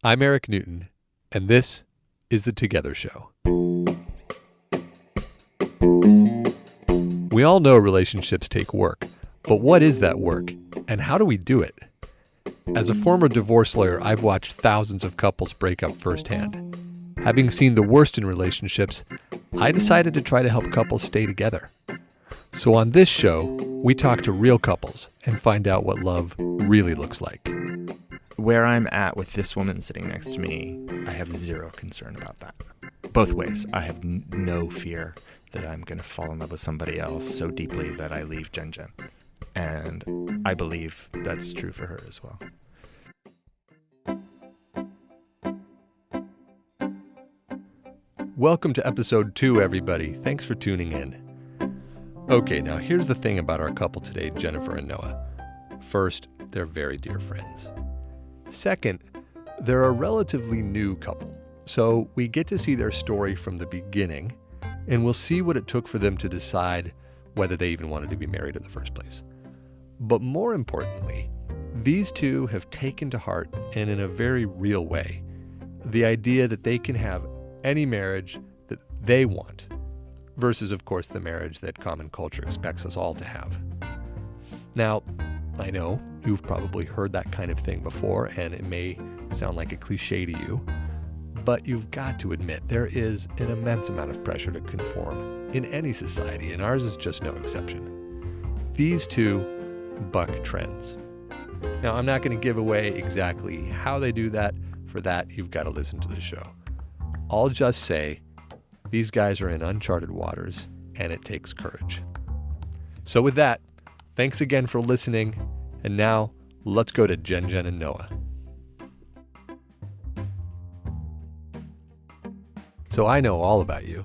I'm Erik Newton, and this is The Together Show. We all know relationships take work, but what is that work, and how do we do it? As a former divorce lawyer, I've watched thousands of couples break up firsthand. Having seen the worst in relationships, I decided to try to help couples stay together. So on this show, we talk to real couples and find out what love really looks like. Where I'm at with this woman sitting next to me, I have zero concern about that. Both ways. I have no fear that I'm going to fall in love with somebody else so deeply that I leave JenJen. And I believe that's true for her as well. Welcome to episode 2, everybody. Thanks for tuning in. Okay, now here's the thing about our couple today, Jennifer and Noah. First, they're very dear friends. Second, they're a relatively new couple, so we get to see their story from the beginning, and we'll see what it took for them to decide whether they even wanted to be married in the first place. But more importantly, these two have taken to heart, and in a very real way, the idea that they can have any marriage that they want, versus, of course, the marriage that common culture expects us all to have. Now, I know you've probably heard that kind of thing before, and it may sound like a cliche to you, but you've got to admit there is an immense amount of pressure to conform in any society, and ours is just no exception. These two buck trends. Now, I'm not going to give away exactly how they do that. For that, you've got to listen to the show. I'll just say these guys are in uncharted waters, and it takes courage. So with that, thanks again for listening, and now let's go to JenJen and Noah. So I know all about you,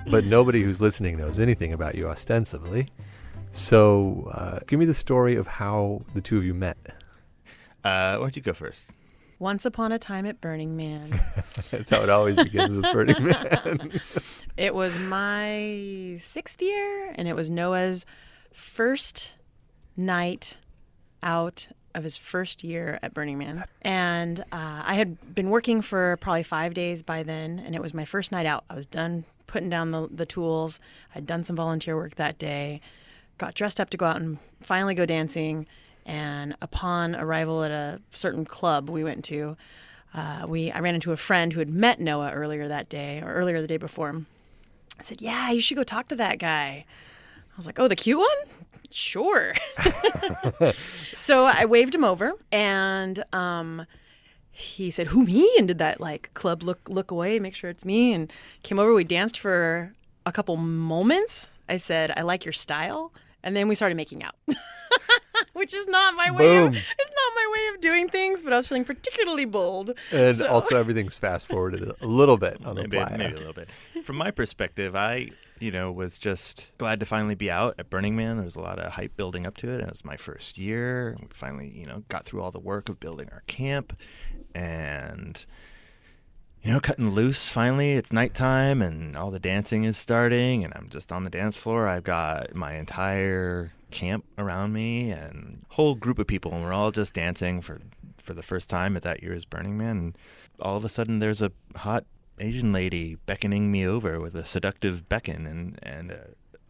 but nobody who's listening knows anything about you ostensibly. So give me the story of how the two of you met. Why don't you go first? Once upon a time at Burning Man. That's how it always begins with Burning Man. It was my 6th year, and it was Noah's first night out of his first year at Burning Man. And I had been working for probably 5 days by then, and it was my first night out. I was done putting down the tools. I'd done some volunteer work that day, got dressed up to go out and finally go dancing. And upon arrival at a certain club we went to, I ran into a friend who had met Noah earlier that day, or earlier the day before. I said, "Yeah, you should go talk to that guy." I was like, "Oh, the cute one? Sure." So I waved him over, and he said, "Who, me?" And did that club look away, make sure it's me, and came over. We danced for a couple moments. I said, "I like your style," and then we started making out. Which is not my way. It's not my way of doing things, but I was feeling particularly bold. And also, everything's fast forwarded a little bit on the playa. Maybe a little bit. From my perspective, I was just glad to finally be out at Burning Man. There was a lot of hype building up to it. It was my first year. We finally, got through all the work of building our camp, and cutting loose. Finally, it's nighttime, and all the dancing is starting, and I'm just on the dance floor. I've got my entire camp around me and a whole group of people, and we're all just dancing for the first time at that year's Burning Man. And all of a sudden there's a hot Asian lady beckoning me over with a seductive beckon, and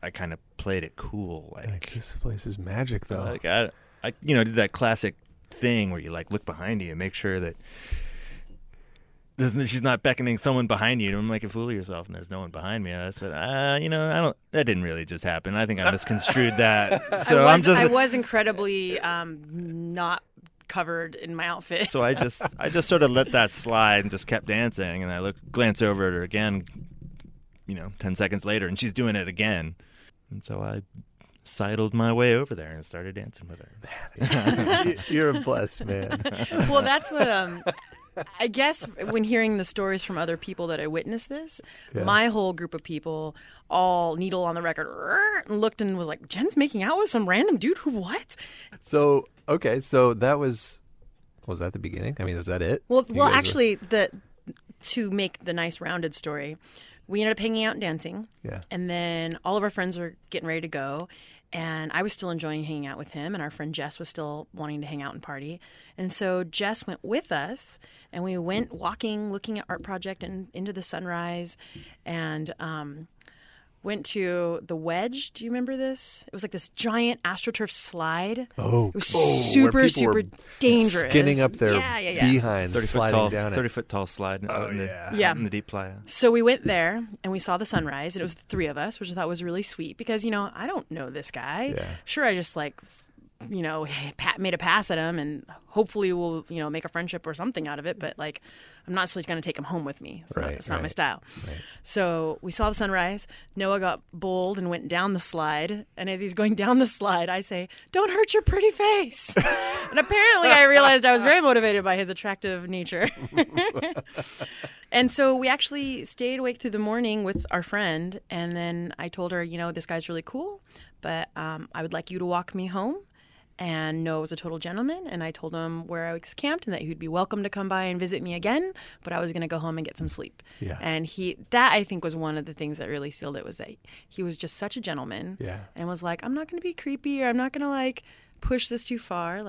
I kind of played it cool, like this place is magic, though. Like I did that classic thing where you look behind you and make sure that she's not beckoning someone behind you. Don't make a fool of yourself, and there's no one behind me. I said, that didn't really just happen. I think I misconstrued that. So I was incredibly not covered in my outfit. So I just sort of let that slide and just kept dancing, and I glance over at her again, 10 seconds later, and she's doing it again. And so I sidled my way over there and started dancing with her. You're a blessed man. Well, that's what I guess when hearing the stories from other people that I witnessed this, my whole group of people, all needle on the record, and looked and was like, "Jen's making out with some random dude who what?" So, okay, so that was that the beginning? I mean, was that it? Well, actually, to make the nice rounded story, we ended up hanging out and dancing. Yeah. And then all of our friends were getting ready to go. And I was still enjoying hanging out with him, and our friend Jess was still wanting to hang out and party. And so Jess went with us, and we went walking, looking at art project and into the sunrise, and went to the Wedge. Do you remember this? It was like this giant AstroTurf slide. Oh, it was where people super were dangerous. skinning up their yeah. behinds, 30 sliding foot tall, down 30 foot tall slide out in the deep playa. So we went there and we saw the sunrise, and it was the three of us, which I thought was really sweet because, I don't know this guy. Yeah. Sure, I just made a pass at him, and hopefully we'll, make a friendship or something out of it. But I'm not going to take him home with me. It's not my style. Right. So we saw the sunrise. Noah got bold and went down the slide. And as he's going down the slide, I say, "Don't hurt your pretty face." And apparently I realized I was very motivated by his attractive nature. And so we actually stayed awake through the morning with our friend. And then I told her, this guy's really cool, but I would like you to walk me home. And Noah was a total gentleman, and I told him where I was camped and that he would be welcome to come by and visit me again, but I was going to go home and get some sleep. Yeah. And that I think was one of the things that really sealed it, was that he was just such a gentleman. Yeah. And was like, I'm not going to be creepy, or I'm not going to push this too far.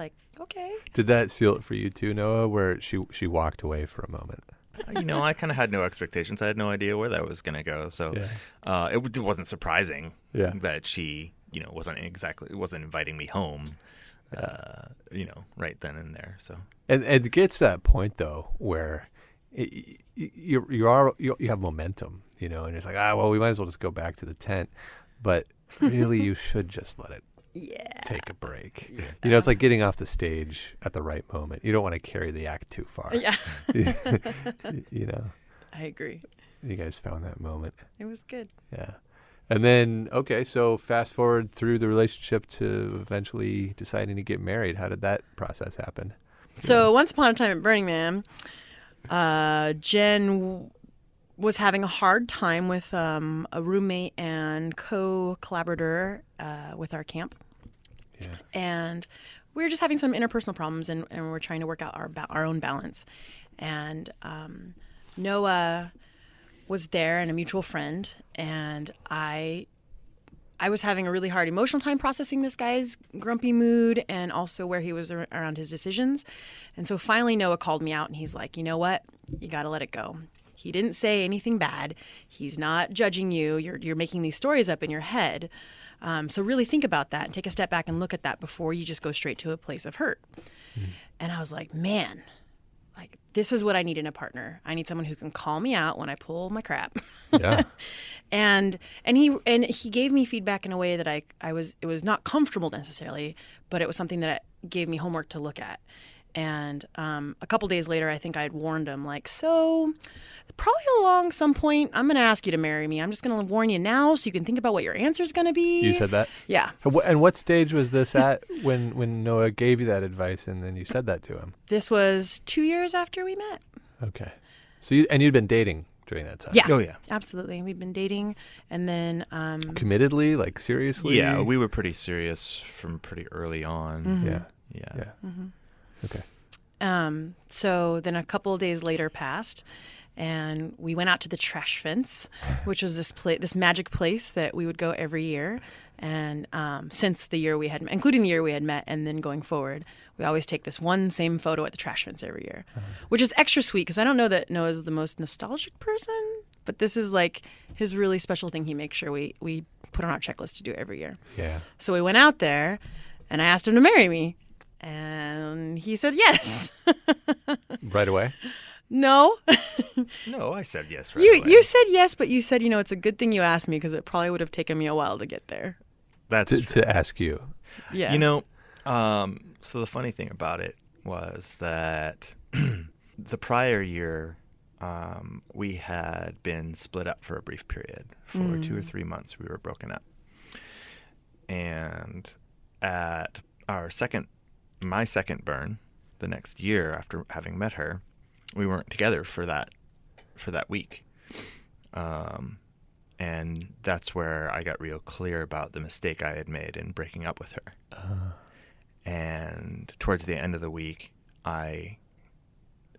Okay. Did that seal it for you too, Noah, where she walked away for a moment? I kind of had no expectations. I had no idea where that was going to go. So it wasn't surprising that she, wasn't inviting me home. Right then and there. So, and it gets to that point though where you have momentum, and it's like, well, we might as well just go back to the tent, but really you should just let it take a break. Yeah. It's like getting off the stage at the right moment. You don't want to carry the act too far. Yeah. I agree. You guys found that moment. It was good. Yeah. And then, so fast forward through the relationship to eventually deciding to get married. How did that process happen? So once upon a time at Burning Man, Jen was having a hard time with a roommate and co-collaborator with our camp. Yeah. And we were just having some interpersonal problems, and we were trying to work out our own balance. And Noah was there, and a mutual friend, and I was having a really hard emotional time processing this guy's grumpy mood and also where he was around his decisions. And so finally Noah called me out, and he's like, "You know what? You got to let it go. He didn't say anything bad. He's not judging you. You're making these stories up in your head. So really think about that and take a step back and look at that before you just go straight to a place of hurt." And I was like, man, this is what I need in a partner. I need someone who can call me out when I pull my crap. Yeah. and he gave me feedback in a way that it was not comfortable necessarily, but it was something that gave me homework to look at. And a couple days later, I think I had warned him, so probably along some point, I'm going to ask you to marry me. I'm just going to warn you now so you can think about what your answer is going to be. You said that? Yeah. And what stage was this at when Noah gave you that advice and then you said that to him? This was 2 years after we met. Okay. So you'd been dating during that time? Yeah. Oh, yeah. Absolutely. We'd been dating, and then... committedly? Seriously? Yeah, we were pretty serious from pretty early on. Mm-hmm. Yeah. Mm-hmm. Okay. So then a couple of days later passed, and we went out to the trash fence, which was this magic place that we would go every year. And since the year we had, including the year we had met, and then going forward, we always take this one same photo at the trash fence every year, which is extra sweet because I don't know that Noah's the most nostalgic person, but this is his really special thing he makes sure we put on our checklist to do every year. Yeah. So we went out there, and I asked him to marry me, and he said yes. Right away? No. No, I said yes right away. You said yes, but you said, it's a good thing you asked me because it probably would have taken me a while to get there. That's to ask you. Yeah. So the funny thing about it was that the prior year, we had been split up for a brief period. For 2 or 3 months, we were broken up. And at my second burn, the next year after having met her, we weren't together for that week. And that's where I got real clear about the mistake I had made in breaking up with her. And towards the end of the week, I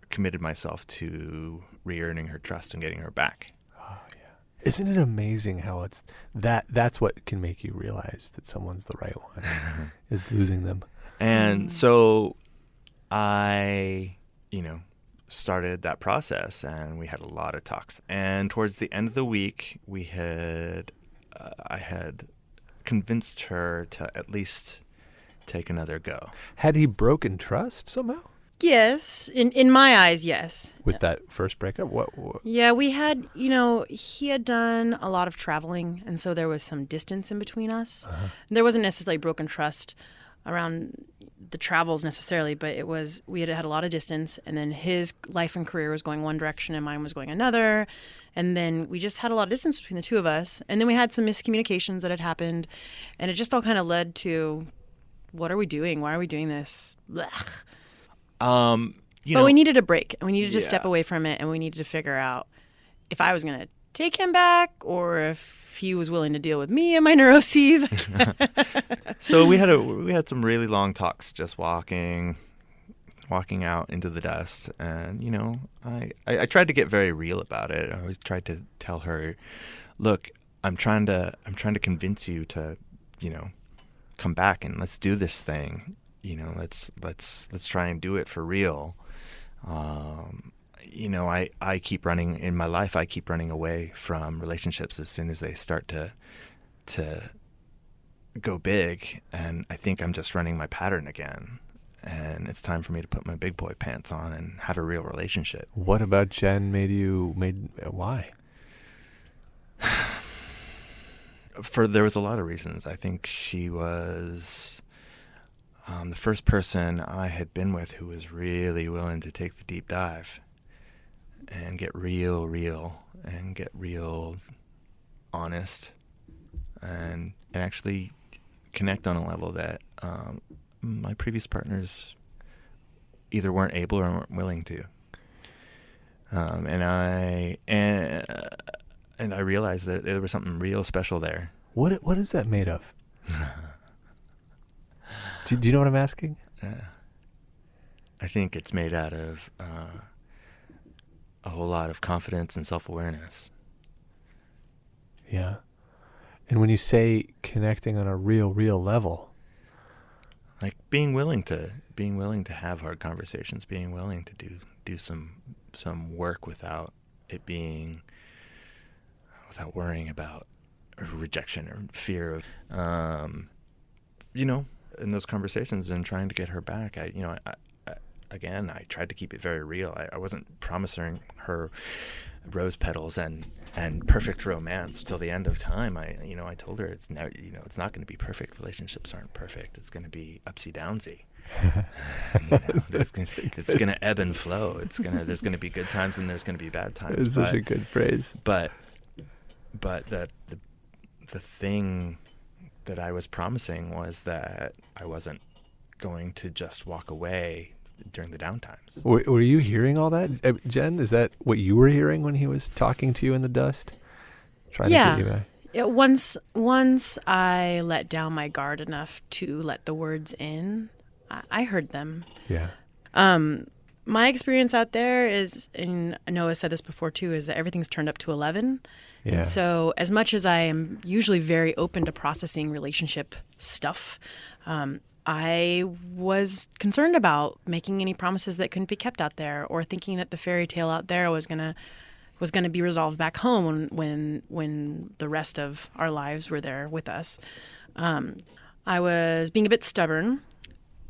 committed myself to re-earning her trust and getting her back. Oh, Isn't it amazing how it's that's what can make you realize that someone's the right one, is losing them. And so I, started that process, and we had a lot of talks. And towards the end of the week, I had convinced her to at least take another go. Had he broken trust somehow? Yes. In my eyes, yes. With that first breakup? What? Yeah, we had, he had done a lot of traveling, and so there was some distance in between us. Uh-huh. There wasn't necessarily broken trust around the travels necessarily, but we had a lot of distance, and then his life and career was going one direction and mine was going another. And then we just had a lot of distance between the two of us. And then we had some miscommunications that had happened, and it just all kind of led to, what are we doing? Why are we doing this? Blech. But we needed a break, and we needed to step away from it, and we needed to figure out if I was going to take him back or if he was willing to deal with me and my neuroses. So we had some really long talks, just walking out into the dust, and I tried to get very real about it. I always tried to tell her, look, I'm trying to convince you to, come back and let's do this thing. Let's try and do it for real. I keep running in my life. I keep running away from relationships as soon as they start to go big, and I think I'm just running my pattern again. And it's time for me to put my big boy pants on and have a real relationship. What about Jen why? There was a lot of reasons. I think she was the first person I had been with who was really willing to take the deep dive and get real and get real honest and actually connect on a level that my previous partners either weren't able or weren't willing to. And I realized that there was something real special there. What is that made of? Do you know what I'm asking? I think it's made out of a whole lot of confidence and self-awareness. Yeah. And when you say connecting on a real level, like being willing to have hard conversations, being willing to do some work without worrying about rejection or fear of in those conversations and trying to get her back. I tried to keep it very real. I wasn't promising her rose petals and perfect romance till the end of time. I told her it's not going to be perfect. Relationships aren't perfect. It's going to be Upsy Downsy. It's going to ebb and flow. There's going to be good times and there's going to be bad times. It's such a good phrase. But the thing that I was promising was that I wasn't going to just walk away during the downtimes. Were you hearing all that, Jen? Is that what you were hearing when he was talking to you in the dust? Trying to get you back? Once I let down my guard enough to let the words in, I heard them. Yeah. My experience out there is, and Noah said this before too, is that everything's turned up to 11. Yeah. And so as much as I am usually very open to processing relationship stuff, I was concerned about making any promises that couldn't be kept out there, or thinking that the fairy tale out there was gonna be resolved back home when the rest of our lives were there with us. I was being a bit stubborn,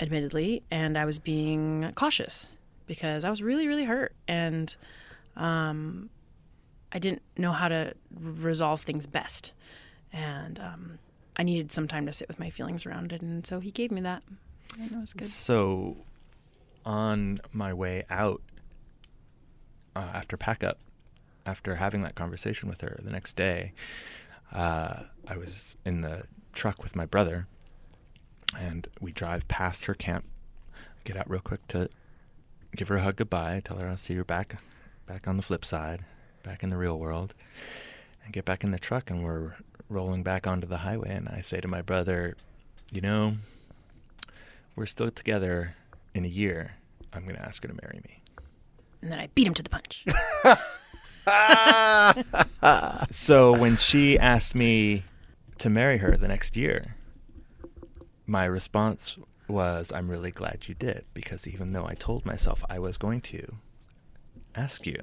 admittedly, and I was being cautious because I was really, really hurt, and I didn't know how to resolve things best, and I needed some time to sit with my feelings around it, and so he gave me that. And it was good. So, on my way out, after pack up, after having that conversation with her the next day, I was in the truck with my brother, and we drive past her camp, get out real quick to give her a hug goodbye, tell her I'll see her back on the flip side, back in the real world, and get back in the truck, and we're rolling back onto the highway, and I say to my brother, we're still together in a year. I'm going to ask her to marry me. And then I beat him to the punch. So when she asked me to marry her the next year, my response was, I'm really glad you did, because even though I told myself I was going to ask you,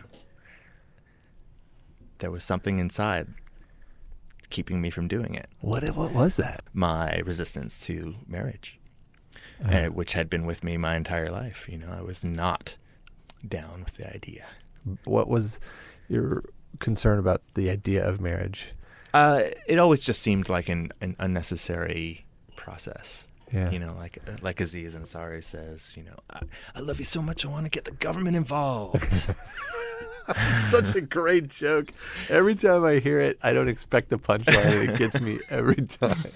there was something inside keeping me from doing it. What was that? My resistance to marriage, which had been with me my entire life. You know, I was not down with the idea. What was your concern about the idea of marriage? It always just seemed like an unnecessary process. Yeah. You know, like Aziz Ansari says, you know, I love you so much I want to get the government involved. Such a great joke. Every time I hear it, I don't expect the punchline, and it gets me every time.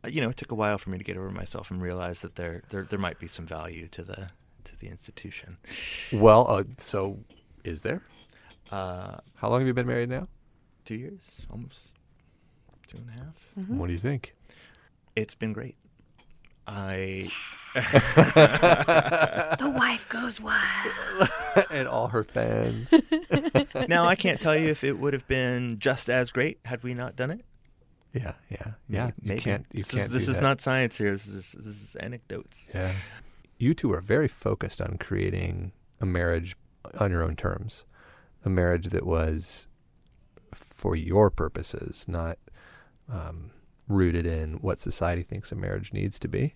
You know, it took a while for me to get over myself and realize that there might be some value to the institution. Well, so is there? Uh, How long have you been married now? 2 years, almost 2.5. Mm-hmm. What do you think? It's been great. The wife goes wild. And all her fans. Now, I can't tell you if it would have been just as great had we not done it. Yeah. Maybe. You can't. This is not science here. This is anecdotes. Yeah. You two are very focused on creating a marriage on your own terms, a marriage that was for your purposes, not rooted in what society thinks a marriage needs to be.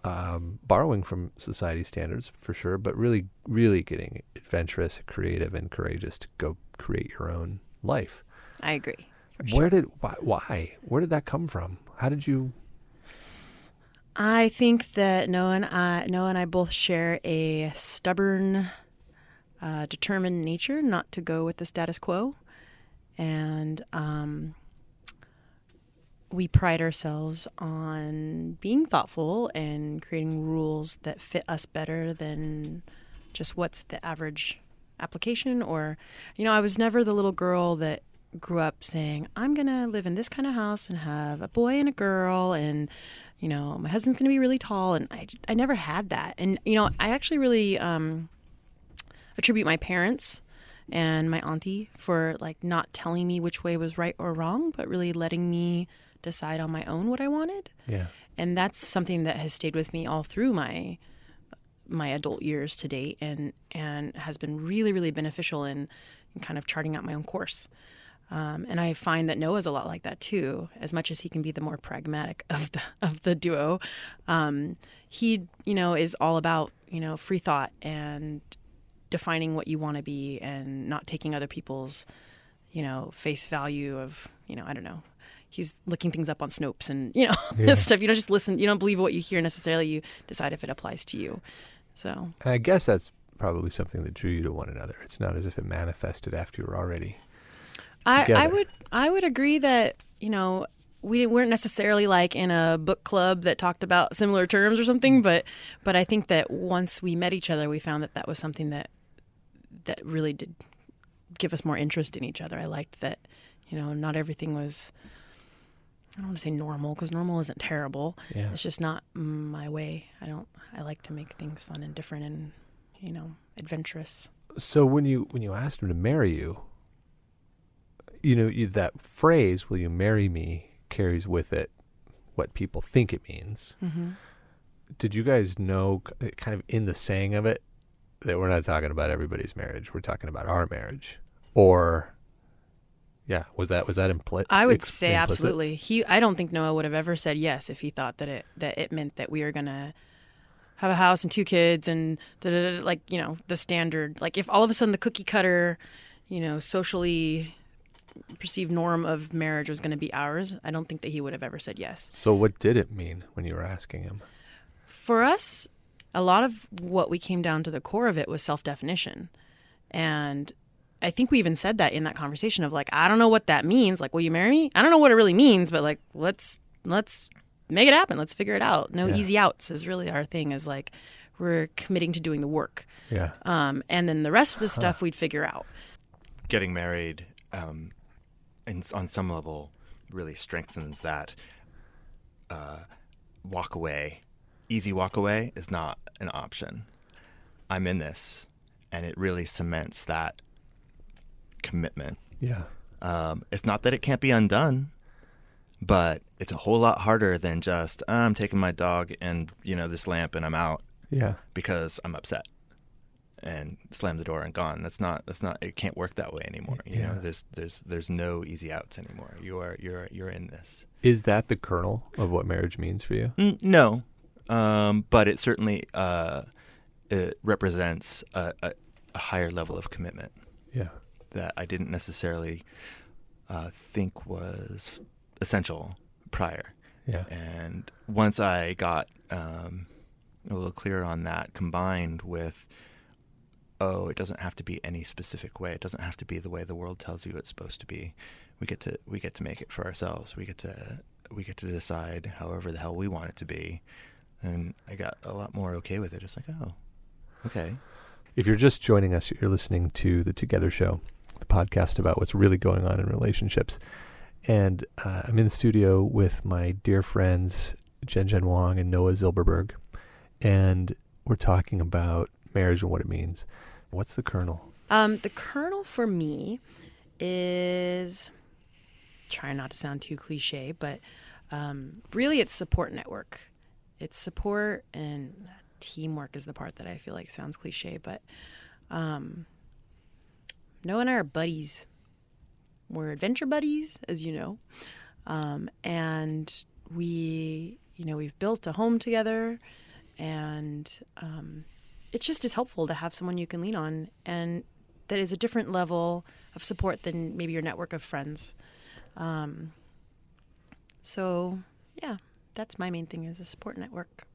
Borrowing from society standards for sure, but really, really getting adventurous, creative, and courageous to go create your own life. I agree. Why? Where did that come from? How did you? I think that Noah and I both share a stubborn, determined nature not to go with the status quo, and we pride ourselves on being thoughtful and creating rules that fit us better than just what's the average application. Or, you know, I was never the little girl that grew up saying, I'm going to live in this kind of house and have a boy and a girl and, you know, my husband's going to be really tall. And I never had that. And, you know, I actually really attribute my parents and my auntie for like not telling me which way was right or wrong, but really letting me decide on my own what I wanted. Yeah. And that's something that has stayed with me all through my adult years to date and has been really, really beneficial in kind of charting out my own course. And I find that Noah's a lot like that too. As much as he can be the more pragmatic of the duo, he, you know, is all about, you know, free thought and defining what you want to be and not taking other people's, you know, face value of, you know, I don't know. He's looking things up on Snopes and, you know, stuff. You don't just listen. You don't believe what you hear necessarily. You decide if it applies to you. So I guess that's probably something that drew you to one another. It's not as if it manifested after you were already together. I would agree that, you know, we weren't necessarily like in a book club that talked about similar terms or something, but I think that once we met each other, we found that was something that really did give us more interest in each other. I liked that, you know, not everything was, I don't want to say normal because normal isn't terrible. Yeah. It's just not my way. I like to make things fun and different and, you know, adventurous. So when you asked him to marry you, you know, that phrase, will you marry me, carries with it what people think it means. Mm-hmm. Did you guys know kind of in the saying of it that we're not talking about everybody's marriage, we're talking about our marriage? Or yeah, was that implicit? I would say absolutely. I don't think Noah would have ever said yes if he thought that it meant that we were gonna have a house and 2 kids and like, you know, the standard. Like if all of a sudden the cookie cutter, you know, socially perceived norm of marriage was going to be ours, I don't think that he would have ever said yes. So what did it mean when you were asking him? For us, a lot of what we came down to the core of it was self-definition. And I think we even said that in that conversation of like, I don't know what that means. Like, will you marry me? I don't know what it really means, but like, let's make it happen. Let's figure it out. No easy outs is really our thing, is like, we're committing to doing the work. Yeah. And then the rest of the stuff we'd figure out. Getting married, and on some level, really strengthens that easy walk away is not an option. I'm in this, and it really cements that commitment. Yeah. It's not that it can't be undone, but it's a whole lot harder than just I'm taking my dog and this lamp and I'm out. Yeah. Because I'm upset and slam the door and gone. That's not it can't work that way anymore. There's no easy outs anymore. You're in this. Is that the kernel of what marriage means for you? No. But it certainly it represents a higher level of commitment. Yeah. That I didn't necessarily think was essential prior. Yeah. And once I got a little clearer on that, combined with, it doesn't have to be any specific way. It doesn't have to be the way the world tells you it's supposed to be. We get to make it for ourselves. We get to decide however the hell we want it to be. And I got a lot more okay with it. It's like, oh, okay. If you're just joining us, you're listening to The Together Show, the podcast about what's really going on in relationships. And I'm in the studio with my dear friends, JenJen Wong and Noah Zilberberg. And we're talking about marriage and what it means. What's the kernel? The kernel for me is, trying not to sound too cliche, but really it's support network. It's support, and teamwork is the part that I feel like sounds cliche, but Noah and I are buddies. We're adventure buddies, as you know. And we've built a home together, and it just is helpful to have someone you can lean on, and that is a different level of support than maybe your network of friends. So yeah, that's my main thing, is a support network.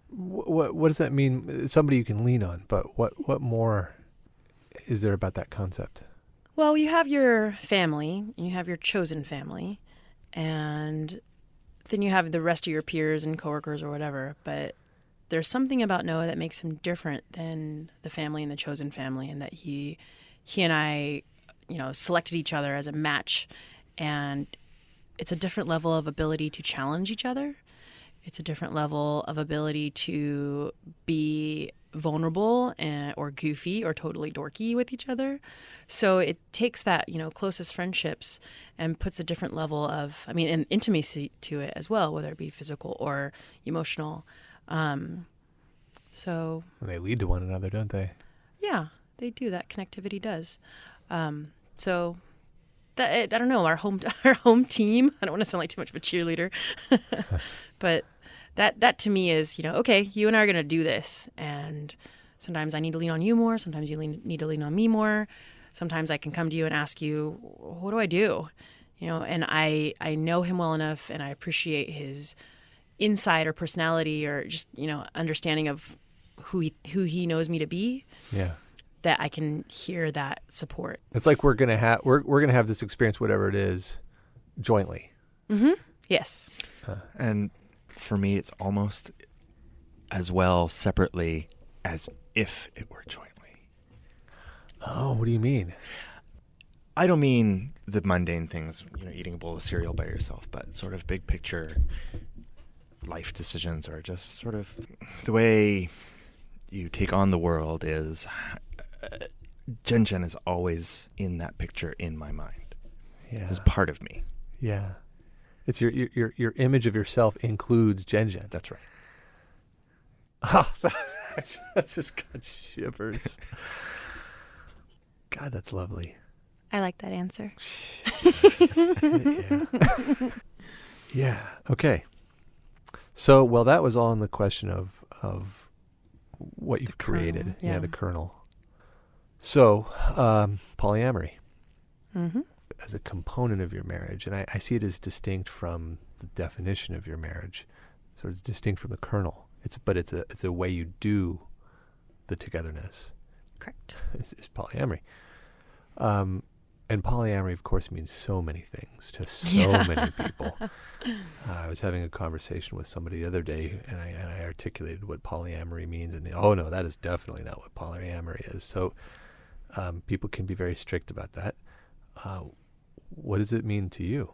What does that mean? Somebody you can lean on, but what more is there about that concept? Well, you have your family, and you have your chosen family, and then you have the rest of your peers and coworkers or whatever. But there's something about Noah that makes him different than the family and the chosen family, and that he and I, selected each other as a match, and it's a different level of ability to challenge each other. It's a different level of ability to be vulnerable or goofy or totally dorky with each other. So it takes that, closest friendships and puts a different level of, and intimacy to it as well, whether it be physical or emotional. So they lead to one another, don't they? Yeah, they do. That connectivity does. So that, I don't know, our home team, I don't want to sound like too much of a cheerleader, but that to me is, okay, you and I are going to do this. And sometimes I need to lean on you more. Sometimes you need to lean on me more. Sometimes I can come to you and ask you, what do I do? And I know him well enough, and I appreciate his insight or personality or just, understanding of who he knows me to be. Yeah. That I can hear that support. It's like we're gonna have this experience, whatever it is, jointly. Mm-hmm. Yes. And for me, it's almost as well separately as if it were jointly. Oh, what do you mean? I don't mean the mundane things, eating a bowl of cereal by yourself, but sort of big picture life decisions, or just sort of the way you take on the world is. JenJen is always in that picture in my mind. Yeah. It's part of me. Yeah. It's your image of yourself includes JenJen. That's right. Oh, that's just got shivers. God, that's lovely. I like that answer. Yeah. Yeah. Okay. So, well, that was all in the question of what you've created. Kernel, yeah. The kernel. So, polyamory as a component of your marriage, and I see it as distinct from the definition of your marriage. So it's distinct from the kernel. It's a way you do the togetherness. Correct. It's polyamory. And polyamory, of course, means so many things to so many people. I was having a conversation with somebody the other day, and I articulated what polyamory means, and no, that is definitely not what polyamory is. So people can be very strict about that. What does it mean to you?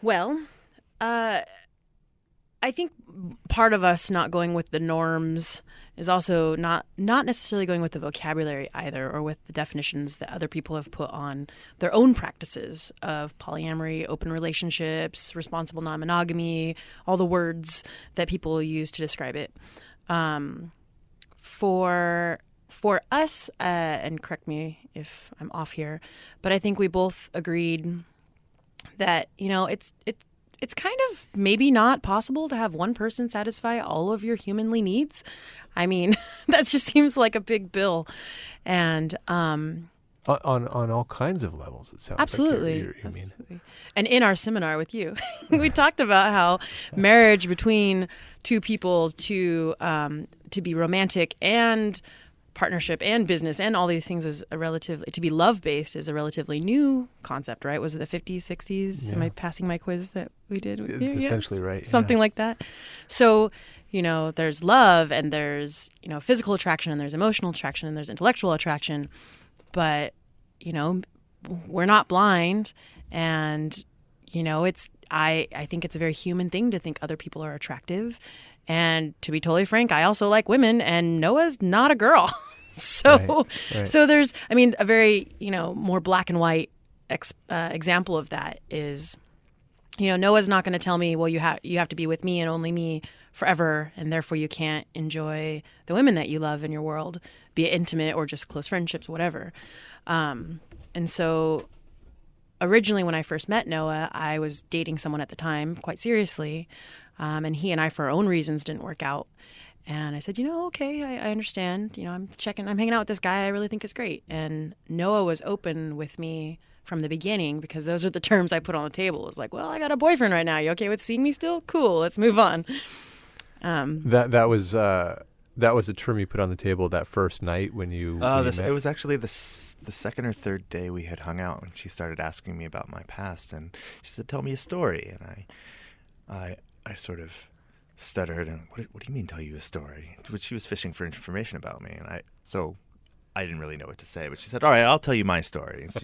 Well, I think part of us not going with the norms is also not necessarily going with the vocabulary either, or with the definitions that other people have put on their own practices of polyamory, open relationships, responsible non-monogamy, all the words that people use to describe it. For us, and correct me if I'm off here, but I think we both agreed that, it's kind of maybe not possible to have one person satisfy all of your humanly needs. I mean, that just seems like a big bill. And on all kinds of levels, it sounds absolutely. like you mean. Absolutely. And in our seminar with you, we talked about how marriage between two people to be romantic and partnership and business and all these things is to be love-based is a relatively new concept, right? Was it the 50s, 60s? Yeah. Am I passing my quiz that we did? It's essentially right. Something like that. So, there's love and there's, physical attraction and there's emotional attraction and there's intellectual attraction. But, we're not blind. And, I think it's a very human thing to think other people are attractive. And to be totally frank, I also like women, and Noah's not a girl. So there's, a very, more black and white example of that is, Noah's not going to tell me, well, you have to be with me and only me forever, and therefore you can't enjoy the women that you love in your world, be it intimate or just close friendships, whatever. And so originally when I first met Noah, I was dating someone at the time quite seriously. And he and I, for our own reasons, didn't work out. And I said, okay, I understand. I'm hanging out with this guy I really think is great. And Noah was open with me from the beginning, because those are the terms I put on the table. It was like, well, I got a boyfriend right now. You okay with seeing me still? Cool, let's move on. That was a term you put on the table that first night when you met? It was actually the second or third day we had hung out, and she started asking me about my past, and she said, tell me a story. And I sort of stuttered, and what do you mean tell you a story? But she was fishing for information about me, and I didn't really know what to say. But she said, all right, I'll tell you my story. And so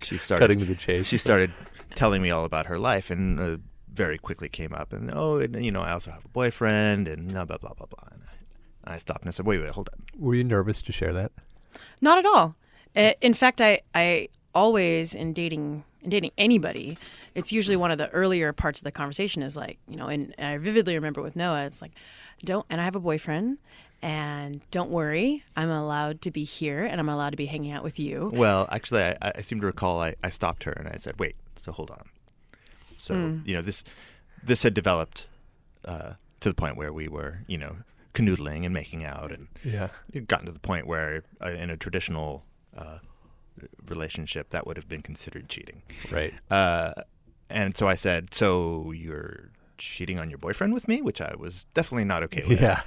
she started cutting to the chase. She started telling me all about her life, and very quickly came up, and I also have a boyfriend, and blah blah blah blah blah. And I stopped and I said, wait, hold on. Were you nervous to share that? Not at all. In fact, I always in dating anybody, it's usually one of the earlier parts of the conversation is like, and I vividly remember with Noah, it's like, and I have a boyfriend, and don't worry, I'm allowed to be here, and I'm allowed to be hanging out with you. Well, actually, I seem to recall I stopped her and I said, wait, so hold on. So, this had developed to the point where we were, canoodling and making out, and it gotten to the point where in a traditional relationship that would have been considered cheating. Right. And so I said, so you're cheating on your boyfriend with me, which I was definitely not okay with. Yeah.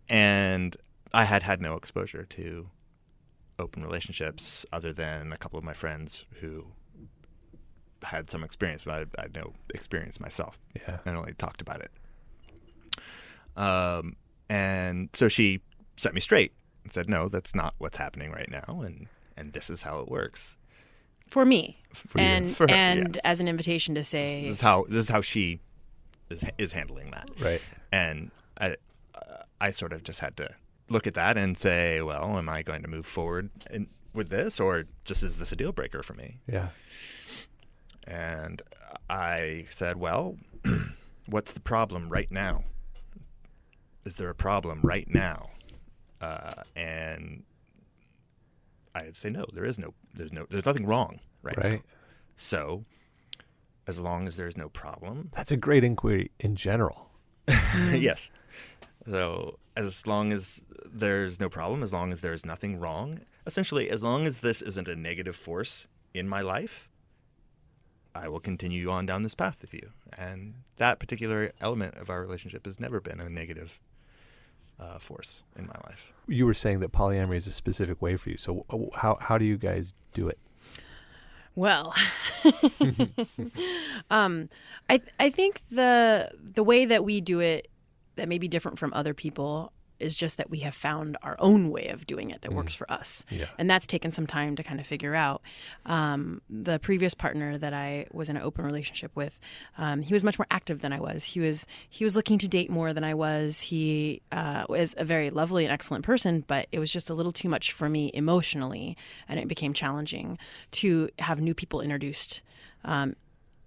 And I had no exposure to open relationships other than a couple of my friends who had some experience, but I had no experience myself. Yeah. I only talked about it. And so she set me straight and said, no, that's not what's happening right now, and this is how it works. For me. For you. For her, yes. As an invitation to say, this is how she is handling that. Right. And I sort of just had to look at that and say, well, am I going to move forward with this, or just is this a deal breaker for me? Yeah. And I said, well, what's the problem right now? Is there a problem right now? And I'd say no. There's nothing wrong right now. So, as long as there's no problem, that's a great inquiry in general. Yes. So, as long as there's no problem, as long as there's nothing wrong, essentially, as long as this isn't a negative force in my life, I will continue on down this path with you. And that particular element of our relationship has never been a negative force in my life. You were saying that polyamory is a specific way for you. So how do you guys do it? Well, I think the way that we do it that may be different from other people is just that we have found our own way of doing it that works for us. Yeah. And that's taken some time to kind of figure out. The previous partner that I was in an open relationship with, he was much more active than I was. He was looking to date more than I was. He was a very lovely and excellent person, but it was just a little too much for me emotionally, and it became challenging to have new people introduced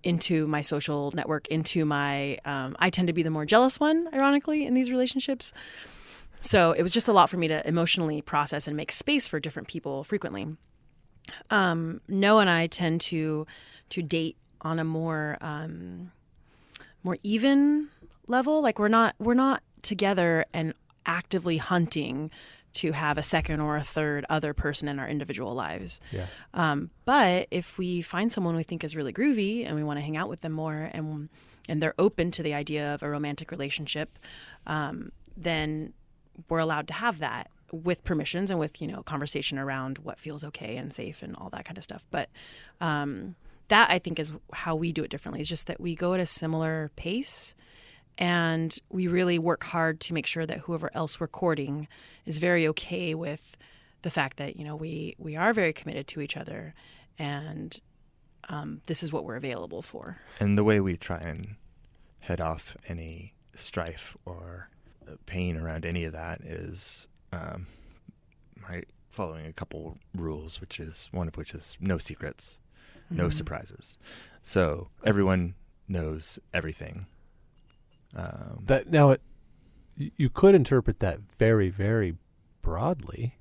into my social network, into my, I tend to be the more jealous one, ironically, in these relationships. So it was just a lot for me to emotionally process and make space for different people frequently. Noah and I tend to date on a more even level. Like we're not together and actively hunting to have a second or a third other person in our individual lives. Yeah. But if we find someone we think is really groovy and we want to hang out with them more, and they're open to the idea of a romantic relationship, then we're allowed to have that with permissions and with, conversation around what feels okay and safe and all that kind of stuff. But that I think is how we do it differently. It's just that we go at a similar pace. And we really work hard to make sure that whoever else we're courting is very okay with the fact that, we are very committed to each other, and this is what we're available for. And the way we try and head off any strife or pain around any of that is following a couple rules, one of which is no secrets, no surprises. So everyone knows everything. You could interpret that very, very broadly.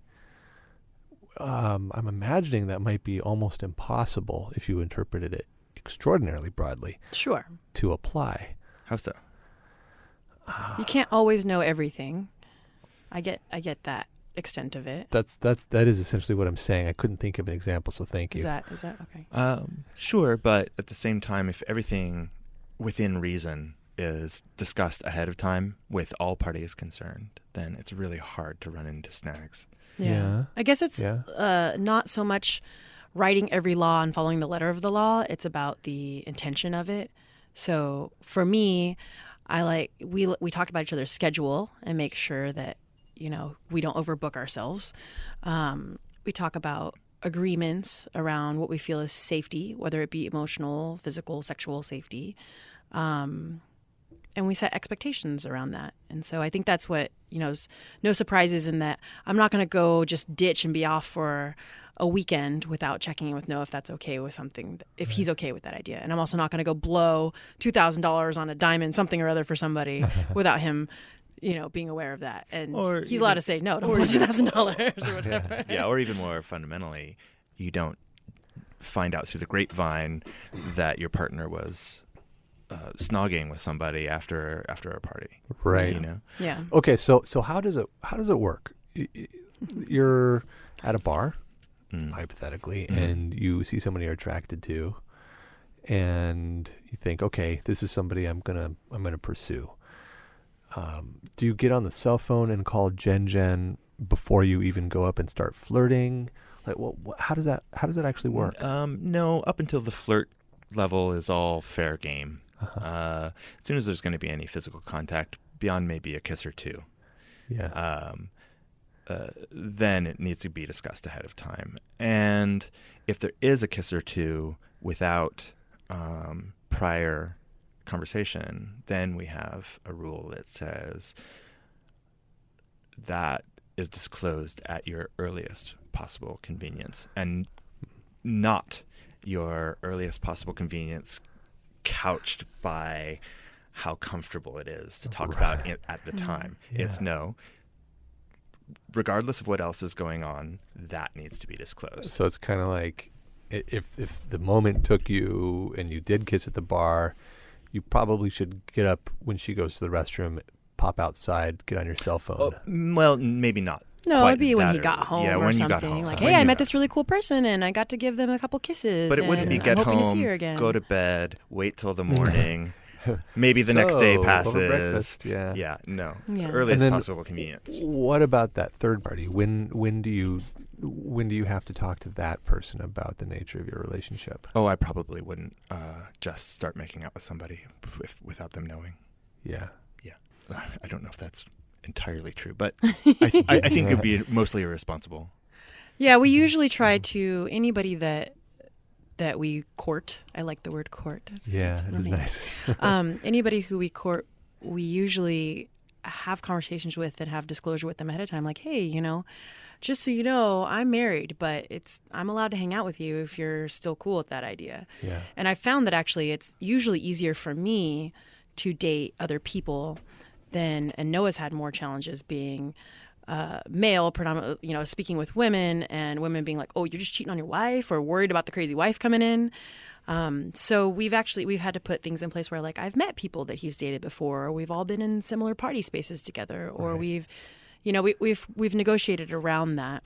I'm imagining that might be almost impossible if you interpreted it extraordinarily broadly. Sure. To apply. How so? You can't always know everything. I get that extent of it. That is essentially what I'm saying. I couldn't think of an example, so thank you. Is that okay? Sure, but at the same time, if everything within reason is discussed ahead of time with all parties concerned, then it's really hard to run into snags. Yeah. I guess it's not so much writing every law and following the letter of the law. It's about the intention of it. So for me, we talk about each other's schedule and make sure that, we don't overbook ourselves. We talk about agreements around what we feel is safety, whether it be emotional, physical, sexual safety. And we set expectations around that. And so I think that's what, no surprises in that I'm not going to go just ditch and be off for a weekend without checking in with Noah if that's okay with something, if he's okay with that idea. And I'm also not going to go blow $2,000 on a diamond something or other for somebody without him, being aware of that. And he's allowed to say, no, don't blow $2,000 or whatever. Yeah, or even more fundamentally, you don't find out through the grapevine that your partner was snogging with somebody after a party, right? Yeah. Okay, so how does it work? You're at a bar, hypothetically, and you see somebody you're attracted to, and you think, okay, this is somebody I'm gonna pursue. Do you get on the cell phone and call JenJen before you even go up and start flirting? Like, how does that actually work? No, up until the flirt level is all fair game. As soon as there's going to be any physical contact beyond maybe a kiss or two, then it needs to be discussed ahead of time. And if there is a kiss or two without prior conversation, then we have a rule that says that is disclosed at your earliest possible convenience, and not your earliest possible convenience couched by how comfortable it is to talk about it at the time. Yeah. It's no, regardless of what else is going on, that needs to be disclosed. So it's kind of like if the moment took you and you did kiss at the bar, you probably should get up when she goes to the restroom, pop outside, get on your cell phone. Well, maybe not. No, it'd be when he got home or when something. You got home. Like, hey, I met this really cool person and I got to give them a couple kisses. But it wouldn't be get home, go to bed, wait till the morning. Maybe the next day passes. Over breakfast, yeah, no. Yeah. Earliest possible convenience. What about that third party? When do you have to talk to that person about the nature of your relationship? Oh, I probably wouldn't just start making out with somebody without them knowing. Yeah. I don't know if that's entirely true, but I think it'd be mostly irresponsible. Yeah, we usually try to anybody that we court. I like the word court. That's what that's it nice. Anybody who we court, we usually have conversations with and have disclosure with them ahead of time. Like, hey, just so you know, I'm married, but I'm allowed to hang out with you if you're still cool with that idea. Yeah. And I found that actually it's usually easier for me to date other people and Noah's had more challenges being male, predominantly, speaking with women and women being like, oh, you're just cheating on your wife or worried about the crazy wife coming in. So we've had to put things in place where like I've met people that he's dated before, or we've all been in similar party spaces together, or Right. we've negotiated around that.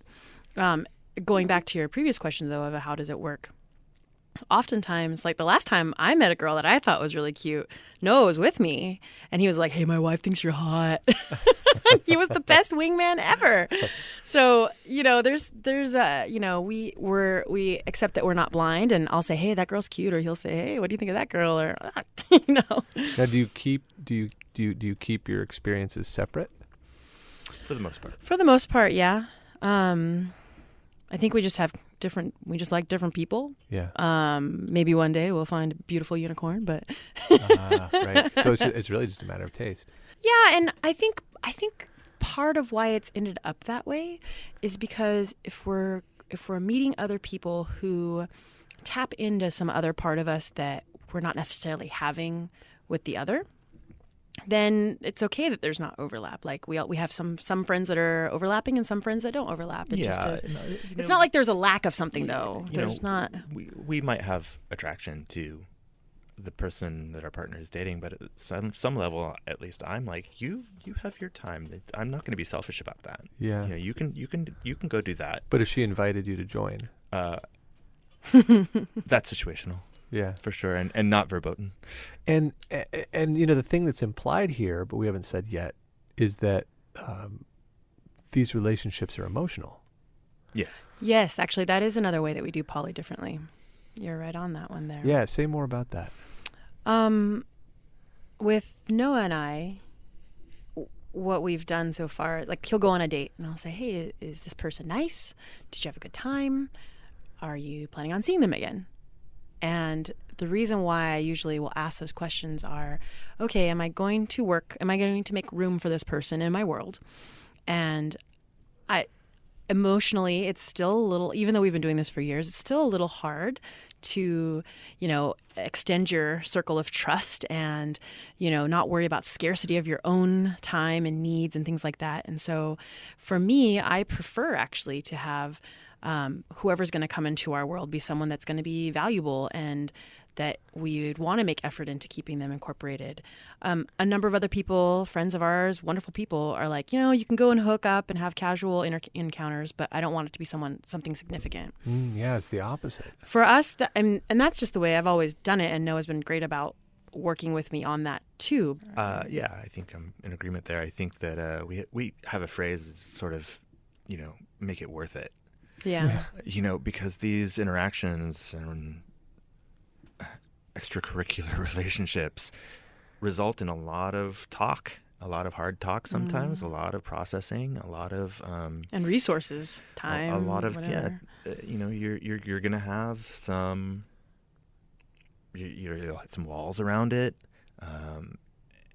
Going back to your previous question though of how does it work? Oftentimes, like the last time I met a girl that I thought was really cute, Noah was with me and he was like, hey, my wife thinks you're hot. He was the best wingman ever. So, there's we accept that we're not blind, and I'll say, hey, that girl's cute, or he'll say, hey, what do you think of that girl? Or, Now, do you keep your experiences separate? For the most part. For the most part, yeah. I think we just like different people. Yeah. Maybe one day we'll find a beautiful unicorn, but Right. So it's really just a matter of taste. yeah, and I think part of why it's ended up that way is because if we're meeting other people who tap into some other part of us that we're not necessarily having with the other, then it's okay that there's not overlap. Like we have some friends that are overlapping and some friends that don't overlap. It's not like there's a lack of something though. There's not. We might have attraction to the person that our partner is dating, but at some level, at least I'm like, you have your time. I'm not going to be selfish about that. Yeah. You can go do that. But if she invited you to join, That's situational. Yeah, for sure, and not verboten. And the thing that's implied here, but we haven't said yet, is that these relationships are emotional. Yes. Yes, actually, that is another way that we do poly differently. You're right on that one there. Yeah, say more about that. With Noah and I, what we've done so far, like he'll go on a date and I'll say, hey, is this person nice? Did you have a good time? Are you planning on seeing them again? And the reason why I usually will ask those questions are, okay, am I going to make room for this person in my world? And emotionally, it's still a little, even though we've been doing this for years, it's still a little hard to, extend your circle of trust and, not worry about scarcity of your own time and needs and things like that. And so for me, I prefer actually to have whoever's going to come into our world be someone that's going to be valuable and that we would want to make effort into keeping them incorporated. A number of other people, friends of ours, wonderful people, are like, you can go and hook up and have casual encounters, but I don't want it to be something significant. Yeah, it's the opposite. For us, and that's just the way I've always done it, and Noah's been great about working with me on that too. Yeah, I think I'm in agreement there. I think that we have a phrase that's sort of, make it worth it. Yeah. Because these interactions and extracurricular relationships result in a lot of talk, a lot of hard talk sometimes, a lot of processing, a lot of and resources, time, a lot of whatever. You're gonna have some you'll hit some walls around it,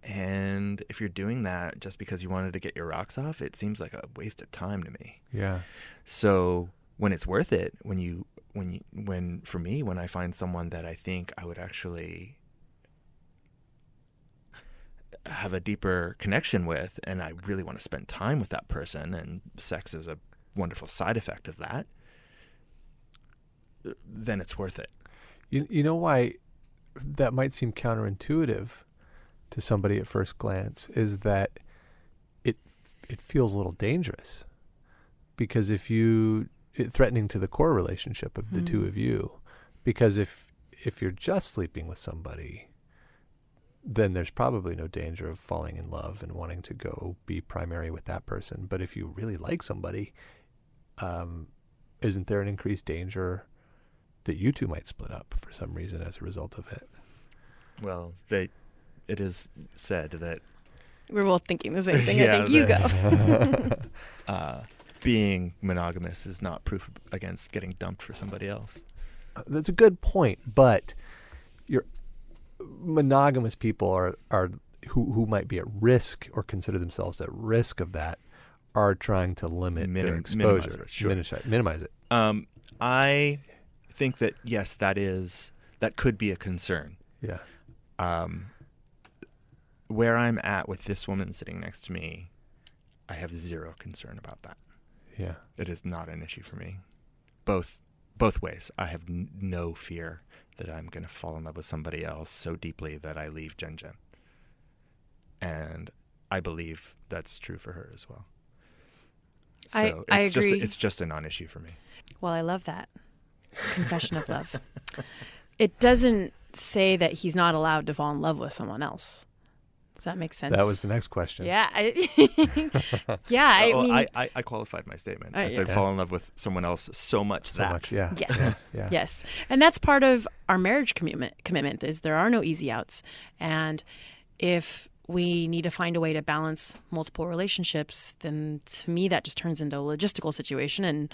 and if you're doing that just because you wanted to get your rocks off, it seems like a waste of time to me. Yeah. So when it's worth it, when I find someone that I think I would actually have a deeper connection with, and I really want to spend time with that person, and sex is a wonderful side effect of that, then it's worth it. You know why that might seem counterintuitive to somebody at first glance is that it feels a little dangerous, because threatening to the core relationship of the two of you, because if you're just sleeping with somebody, then there's probably no danger of falling in love and wanting to go be primary with that person. But if you really like somebody, isn't there an increased danger that you two might split up for some reason as a result of it? Well, it is said that We're both thinking the same thing. Yeah, I think you go. Being monogamous is not proof against getting dumped for somebody else. That's a good point, but your monogamous people are who might be at risk or consider themselves at risk of that are trying to limit their exposure, minimize it. I think that yes, that could be a concern. Yeah. Where I'm at with this woman sitting next to me, I have zero concern about that. Yeah. It is not an issue for me. Both ways. I have no fear that I'm going to fall in love with somebody else so deeply that I leave JenJen. And I believe that's true for her as well. So I agree. It's just a non-issue for me. Well, I love that. Confession of love. It doesn't say that he's not allowed to fall in love with someone else. Does that make sense? That was the next question. Yeah. I mean, I qualified my statement. I said fall in love with someone else so much. Yeah. Yes. Yeah. Yes. And that's part of our marriage commitment is there are no easy outs. And if we need to find a way to balance multiple relationships, then to me that just turns into a logistical situation. And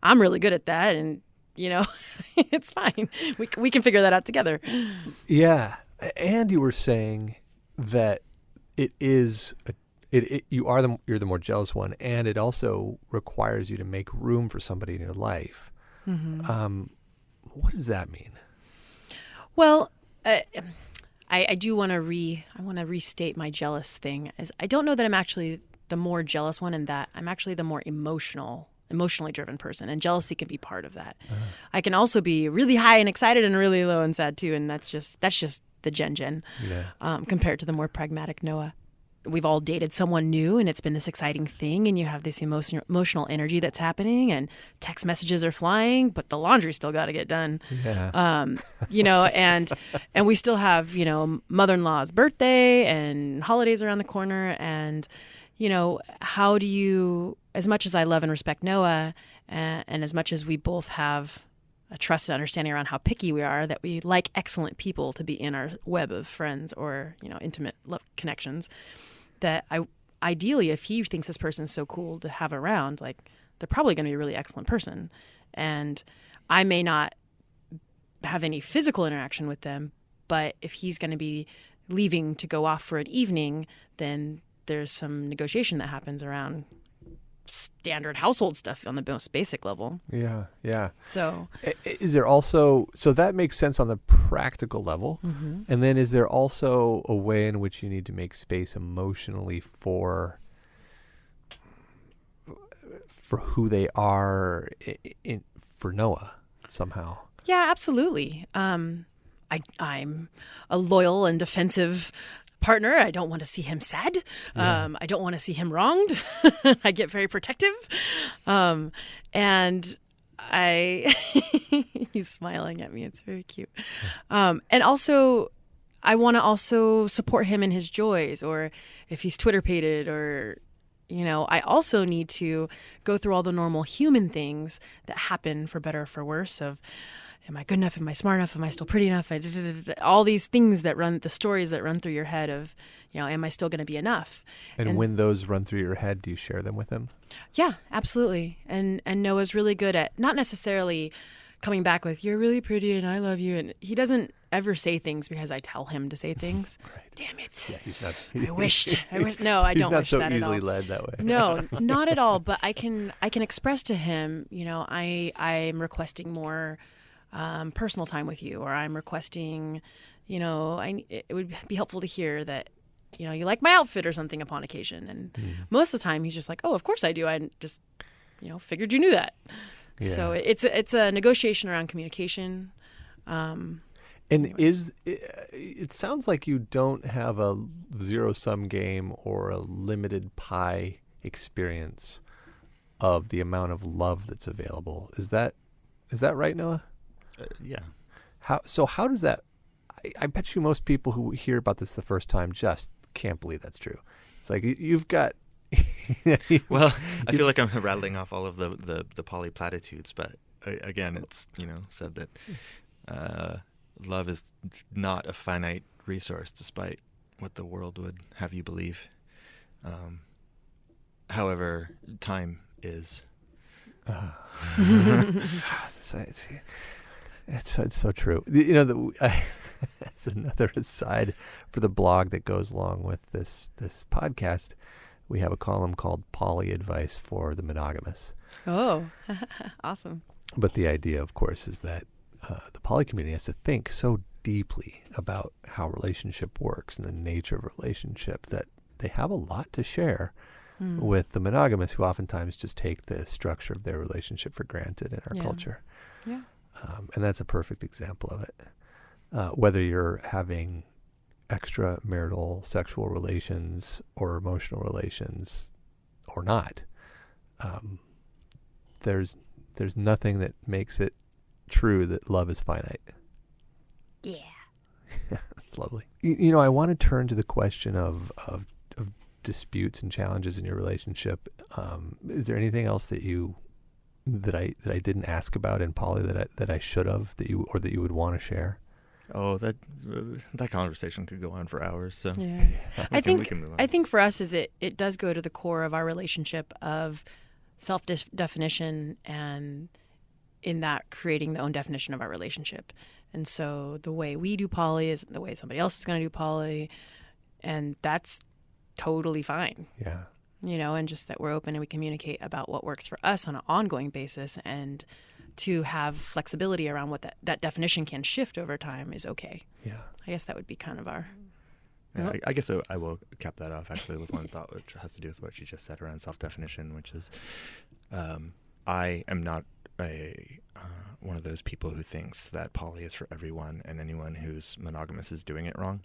I'm really good at that. And, it's fine. We can figure that out together. Yeah. And you were saying that you're the more jealous one, and it also requires you to make room for somebody in your life. Mm-hmm. What does that mean? Well, I do want to restate my jealous thing. As I don't know that I'm actually the more jealous one, in that I'm actually the more emotionally driven person, and jealousy can be part of that. I can also be really high and excited and really low and sad too, and that's just the JenJen compared to the more pragmatic Noah. We've all dated someone new, and it's been this exciting thing, and you have this emotional energy that's happening, and text messages are flying, but the laundry's still got to get done. Yeah. And we still have, mother-in-law's birthday and holidays around the corner, and how do you, as much as I love and respect Noah, and as much as we both have a trust and understanding around how picky we are, that we like excellent people to be in our web of friends or, intimate love connections, that ideally, if he thinks this person is so cool to have around, like, they're probably going to be a really excellent person. And I may not have any physical interaction with them, but if he's going to be leaving to go off for an evening, then there's some negotiation that happens around standard household stuff on the most basic level. Yeah. So is there also, so that makes sense on the practical level. Mm-hmm. And then is there also a way in which you need to make space emotionally for who they are for Noah somehow? Yeah, absolutely. I'm a loyal and defensive partner. I don't want to see him sad. Yeah. I don't want to see him wronged. I get very protective. And he's smiling at me. It's very cute. And also, I want to also support him in his joys, or if he's Twitter-pated, or, I also need to go through all the normal human things that happen, for better or for worse, of, am I good enough? Am I smart enough? Am I still pretty enough? All these things the stories that run through your head of, am I still going to be enough? And when those run through your head, do you share them with him? Yeah, absolutely. And Noah's really good at not necessarily coming back with, you're really pretty and I love you. And he doesn't ever say things because I tell him to say things. Right. Damn it. Yeah, he's not. I wished. No, I don't wish that at all. He's not so easily led that way. No, not at all. But I can express to him, I'm requesting more personal time with you, or I'm requesting, it would be helpful to hear that, you like my outfit or something upon occasion. And most of the time he's just like, oh, of course I do. I just, figured you knew that. Yeah. So it's a negotiation around communication. And anyway. It sounds like you don't have a zero-sum game or a limited pie experience of the amount of love that's available. Is that right, Noah? Yeah. How does that? I bet you most people who hear about this the first time just can't believe that's true. It's like you've got. Well, I feel like I'm rattling off all of the poly platitudes, but again, it's said that love is not a finite resource, despite what the world would have you believe. However, time is. It's so true. It's another aside for the blog that goes along with this podcast. We have a column called Poly Advice for the Monogamous. Oh, awesome. But the idea, of course, is that the poly community has to think so deeply about how relationship works and the nature of relationship that they have a lot to share with the monogamous, who oftentimes just take the structure of their relationship for granted in our culture. Yeah. And that's a perfect example of it. Whether you're having extramarital sexual relations or emotional relations or not, there's nothing that makes it true that love is finite. Yeah. That's lovely. I want to turn to the question of disputes and challenges in your relationship. Is there anything else that I didn't ask about in poly that I should have, that you would want to share? Oh, that conversation could go on for hours. So yeah. we can move on. I think for us is it does go to the core of our relationship of self-definition, and in that creating the own definition of our relationship. And so the way we do poly isn't the way somebody else is going to do poly, and that's totally fine. Yeah. And just that we're open and we communicate about what works for us on an ongoing basis, and to have flexibility around what that definition can shift over time is okay. Yeah. I guess that would be kind of our... Yeah, I guess I will cap that off actually with one thought, which has to do with what she just said around self-definition, which is I am not one of those people who thinks that poly is for everyone and anyone who's monogamous is doing it wrong.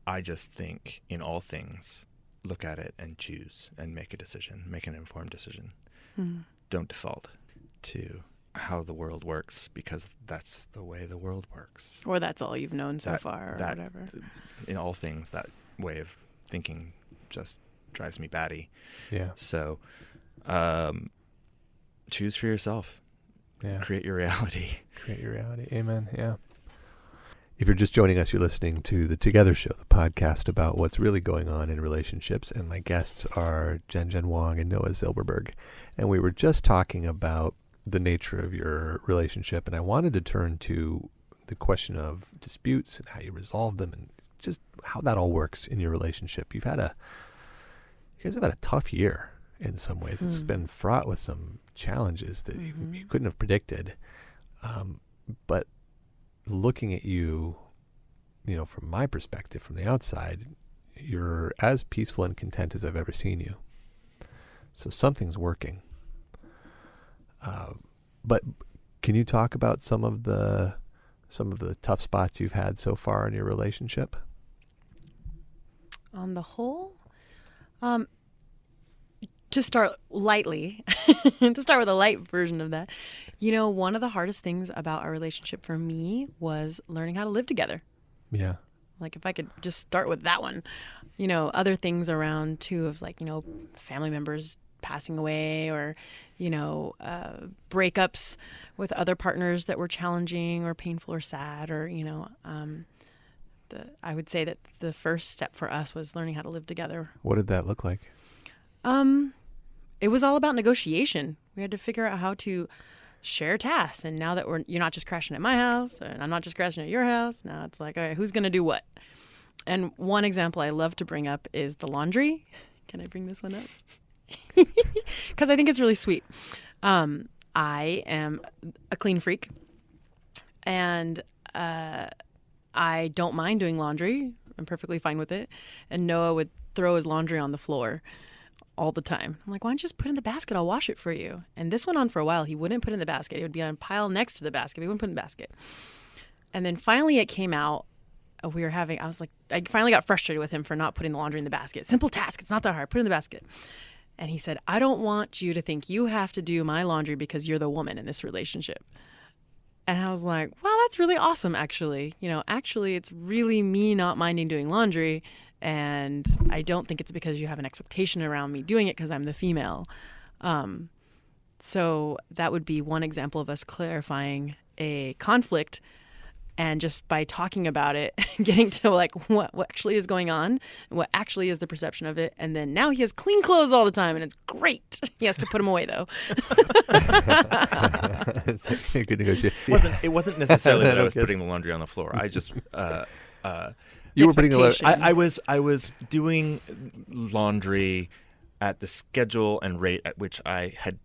I just think in all things, look at it and choose and make a decision, make an informed decision. Don't default to how the world works because that's the way the world works. Or that's all you've known so far or whatever. In all things, that way of thinking just drives me batty. Yeah. So choose for yourself. Yeah. Create your reality. Create your reality. Amen. Yeah. If you're just joining us, you're listening to The Together Show, the podcast about what's really going on in relationships. And my guests are JenJen Wong and Noah Zilberberg. And we were just talking about the nature of your relationship. And I wanted to turn to the question of disputes and how you resolve them and just how that all works in your relationship. You guys have had a tough year in some ways. It's been fraught with some challenges that you couldn't have predicted. But looking at you, from my perspective, from the outside, you're as peaceful and content as I've ever seen you. So something's working. But can you talk about some of the tough spots you've had so far in your relationship? On the whole, to start lightly, to start with a light version of that, one of the hardest things about our relationship for me was learning how to live together. Yeah. Like if I could just start with that one, other things around too of family members passing away or, breakups with other partners that were challenging or painful or sad or, I would say that the first step for us was learning how to live together. What did that look like? It was all about negotiation. We had to figure out how to share tasks. And now that you're not just crashing at my house and I'm not just crashing at your house. Now it's like, okay, who's going to do what? And one example I love to bring up is the laundry. Can I bring this one up? Because I think it's really sweet. I am a clean freak. And I don't mind doing laundry. I'm perfectly fine with it. And Noah would throw his laundry on the floor all the time. I'm like, why don't you just put it in the basket? I'll wash it for you. And this went on for a while. He wouldn't put it in the basket. It would be on a pile next to the basket. He wouldn't put it in the basket. And then finally it came out. I finally got frustrated with him for not putting the laundry in the basket. Simple task. It's not that hard. Put it in the basket. And he said, I don't want you to think you have to do my laundry because you're the woman in this relationship. And I was like, wow, that's really awesome, actually. Actually, it's really me not minding doing laundry. And I don't think it's because you have an expectation around me doing it because I'm the female. So that would be one example of us clarifying a conflict And just by talking about it, getting to like what actually is going on, what actually is the perception of it. And then now he has clean clothes all the time and it's great. He has to put them away though. It's a good negotiation. It wasn't necessarily that I was putting the laundry on the floor. I just You were putting a I was doing laundry at the schedule and rate at which I had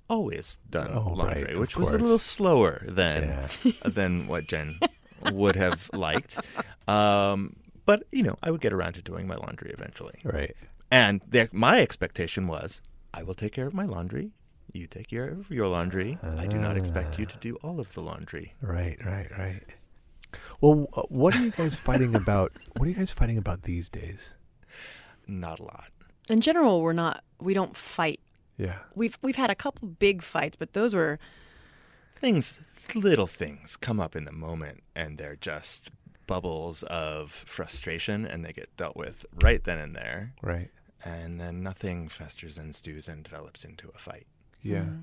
always done laundry, right, which was a little slower than what Jen would have liked. But I would get around to doing my laundry eventually. Right. And my expectation was, I will take care of my laundry. You take care of your laundry. I do not expect you to do all of the laundry. Right. Well, what are you guys fighting about? What are you guys fighting about these days? Not a lot. In general, we don't fight. Yeah. We've had a couple big fights, but those were little things come up in the moment, and they're just bubbles of frustration, and they get dealt with right then and there. Right. And then nothing festers and stews and develops into a fight. Yeah. Mm-hmm.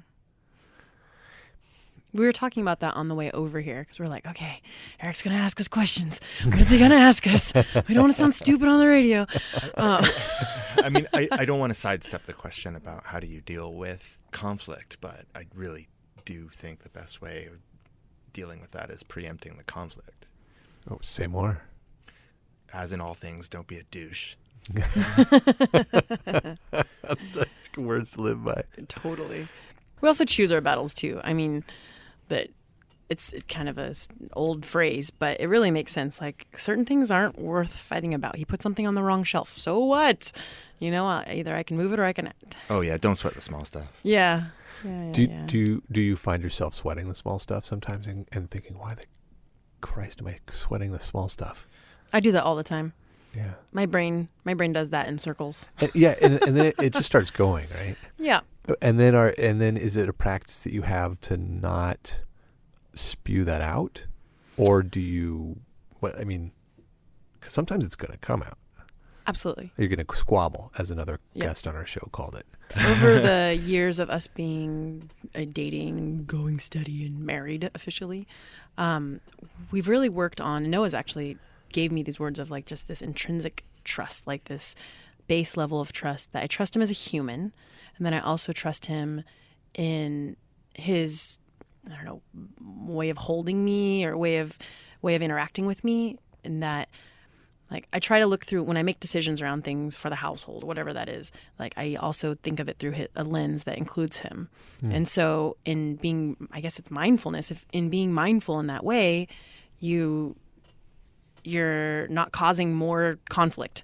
We were talking about that on the way over here because we're like, okay, Erik's going to ask us questions. What is he going to ask us? We don't want to sound stupid on the radio. I mean, I don't want to sidestep the question about how do you deal with conflict, but I really do think the best way of dealing with that is preempting the conflict. Oh, say more. As in all things, don't be a douche. That's such words to live by. Totally. We also choose our battles too. I mean, that it's kind of an old phrase, but it really makes sense. Like certain things aren't worth fighting about. He put something on the wrong shelf. So what? Either I can move it or I can. Oh yeah, don't sweat the small stuff. Yeah. Do you find yourself sweating the small stuff sometimes and thinking, why the Christ am I sweating the small stuff? I do that all the time. Yeah. My brain does that in circles. And then it just starts going, right? Yeah. And then is it a practice that you have to not spew that out, or do you? What I mean, because sometimes it's going to come out. Absolutely. You're going to squabble, as another guest on our show called it. Over the years of us being dating, going steady, and married officially, we've really worked on. Noah's actually gave me these words of like just this intrinsic trust, like this base level of trust that I trust him as a human. And then I also trust him in his, way of holding me or way of interacting with me. And that, like, I try to look through when I make decisions around things for the household, whatever that is. Like, I also think of it through a lens that includes him. And so in being, I guess it's mindfulness. In being mindful in that way, you're not causing more conflict.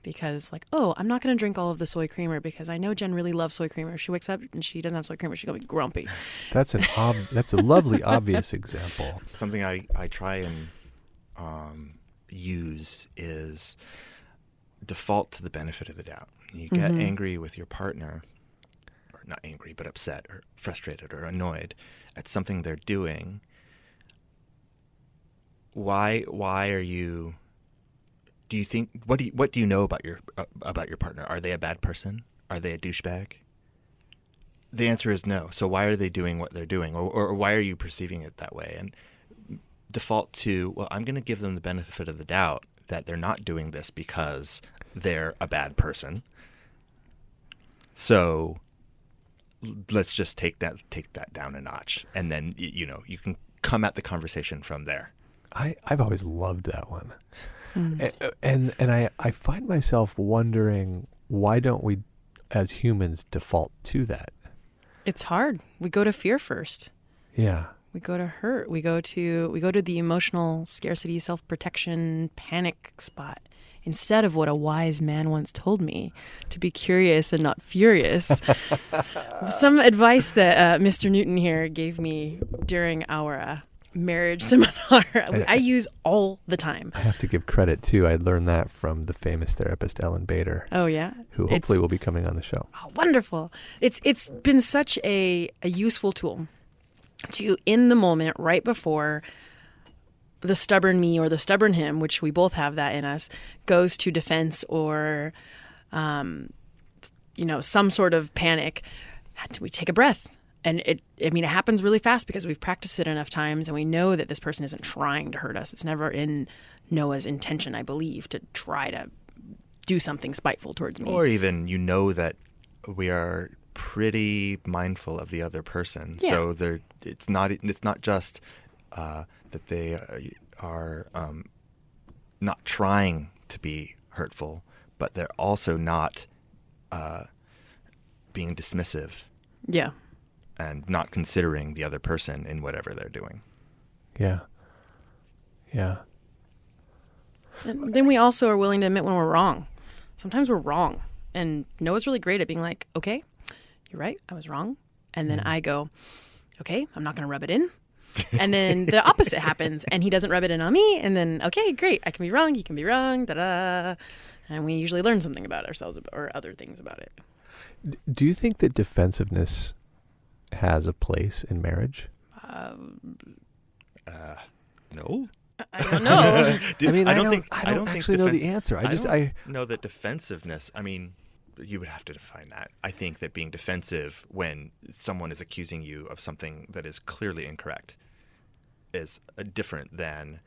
Because like, oh, I'm not going to drink all of the soy creamer because I know Jen really loves soy creamer. She wakes up and she doesn't have soy creamer. She's going to be grumpy. That's a lovely, obvious example. Something I try and use is default to the benefit of the doubt. You get angry with your partner, or not angry, but upset or frustrated or annoyed at something they're doing. Why are you? Do you think what do you know about your partner? Are they a bad person? Are they a douchebag? The answer is no. So why are they doing what they're doing, or why are you perceiving it that way? And default to, well, I'm going to give them the benefit of the doubt that they're not doing this because they're a bad person. So let's just take that down a notch, and then you can come at the conversation from there. I've always loved that one. And I find myself wondering, why don't we as humans default to that? It's hard. We go to fear first. Yeah. We go to hurt. We go to the emotional scarcity, self-protection, panic spot instead of what a wise man once told me, to be curious and not furious. Some advice that Mr. Newton here gave me during our marriage seminar I use all the time. I have to give credit too. I learned that from the famous therapist Ellen Bader. Oh yeah, who hopefully will be coming on the show. Oh, wonderful! It's been such a useful tool to, in the moment, right before the stubborn me or the stubborn him, which we both have that in us, goes to defense or some sort of panic. We take a breath. it happens really fast because we've practiced it enough times and we know that this person isn't trying to hurt us. It's never in Noah's intention, I believe, to try to do something spiteful towards me. Or even, that we are pretty mindful of the other person. Yeah. So it's not just that they are not trying to be hurtful, but they're also not being dismissive. Yeah. And not considering the other person in whatever they're doing. Yeah. Yeah. And then we also are willing to admit when we're wrong. Sometimes we're wrong. And Noah's really great at being like, okay, you're right, I was wrong. And then I go, okay, I'm not going to rub it in. And then the opposite happens and he doesn't rub it in on me. And then, okay, great, I can be wrong, he can be wrong, da-da. And we usually learn something about ourselves or other things about it. Do you think that defensiveness has a place in marriage? No. I don't know. I don't actually know the answer. I know that defensiveness, you would have to define that. I think that being defensive when someone is accusing you of something that is clearly incorrect is different than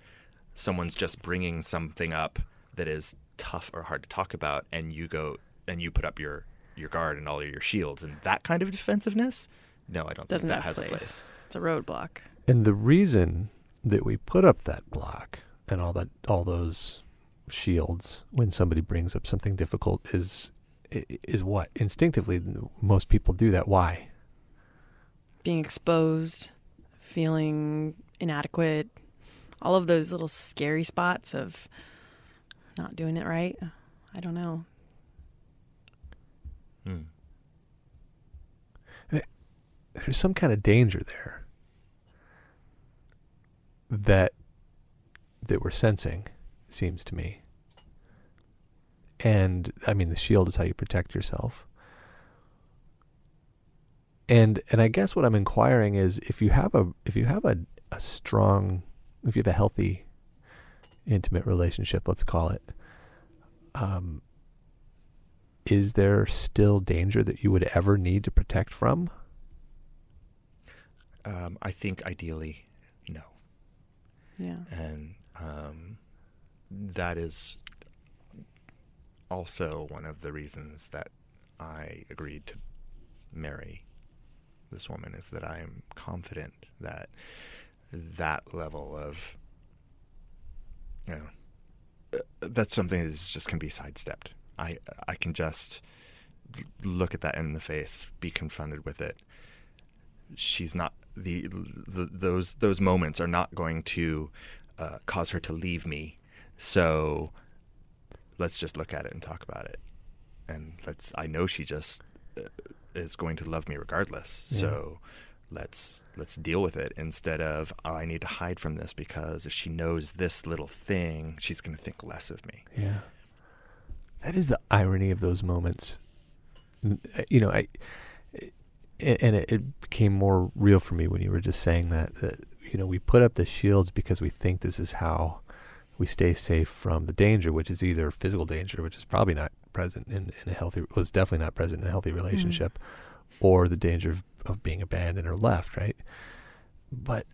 someone's just bringing something up that is tough or hard to talk about, and you go and you put up your guard and all of your shields, and that kind of defensiveness. No, I don't think that has a place. It's a roadblock. And the reason that we put up that block and all those shields when somebody brings up something difficult is what? Instinctively, most people do that. Why? Being exposed, feeling inadequate, all of those little scary spots of not doing it right. I don't know. There's some kind of danger there that we're sensing, it seems to me. And the shield is how you protect yourself. And I guess what I'm inquiring is if you have a healthy, intimate relationship, let's call it, is there still danger that you would ever need to protect from? I think ideally, no. Yeah. And that is also one of the reasons that I agreed to marry this woman, is that I am confident that that level of, that's something that just can be sidestepped. I can just look at that in the face, be confronted with it. She's not those moments are not going to cause her to leave me. So let's just look at it and talk about it. And I know she just is going to love me regardless. Yeah. So let's deal with it instead of, I need to hide from this because if she knows this little thing, she's going to think less of me. Yeah. That is the irony of those moments. It became more real for me when you were just saying that we put up the shields because we think this is how we stay safe from the danger, which is either physical danger, which is probably not present was definitely not present in a healthy relationship, or the danger of being abandoned or left, right? But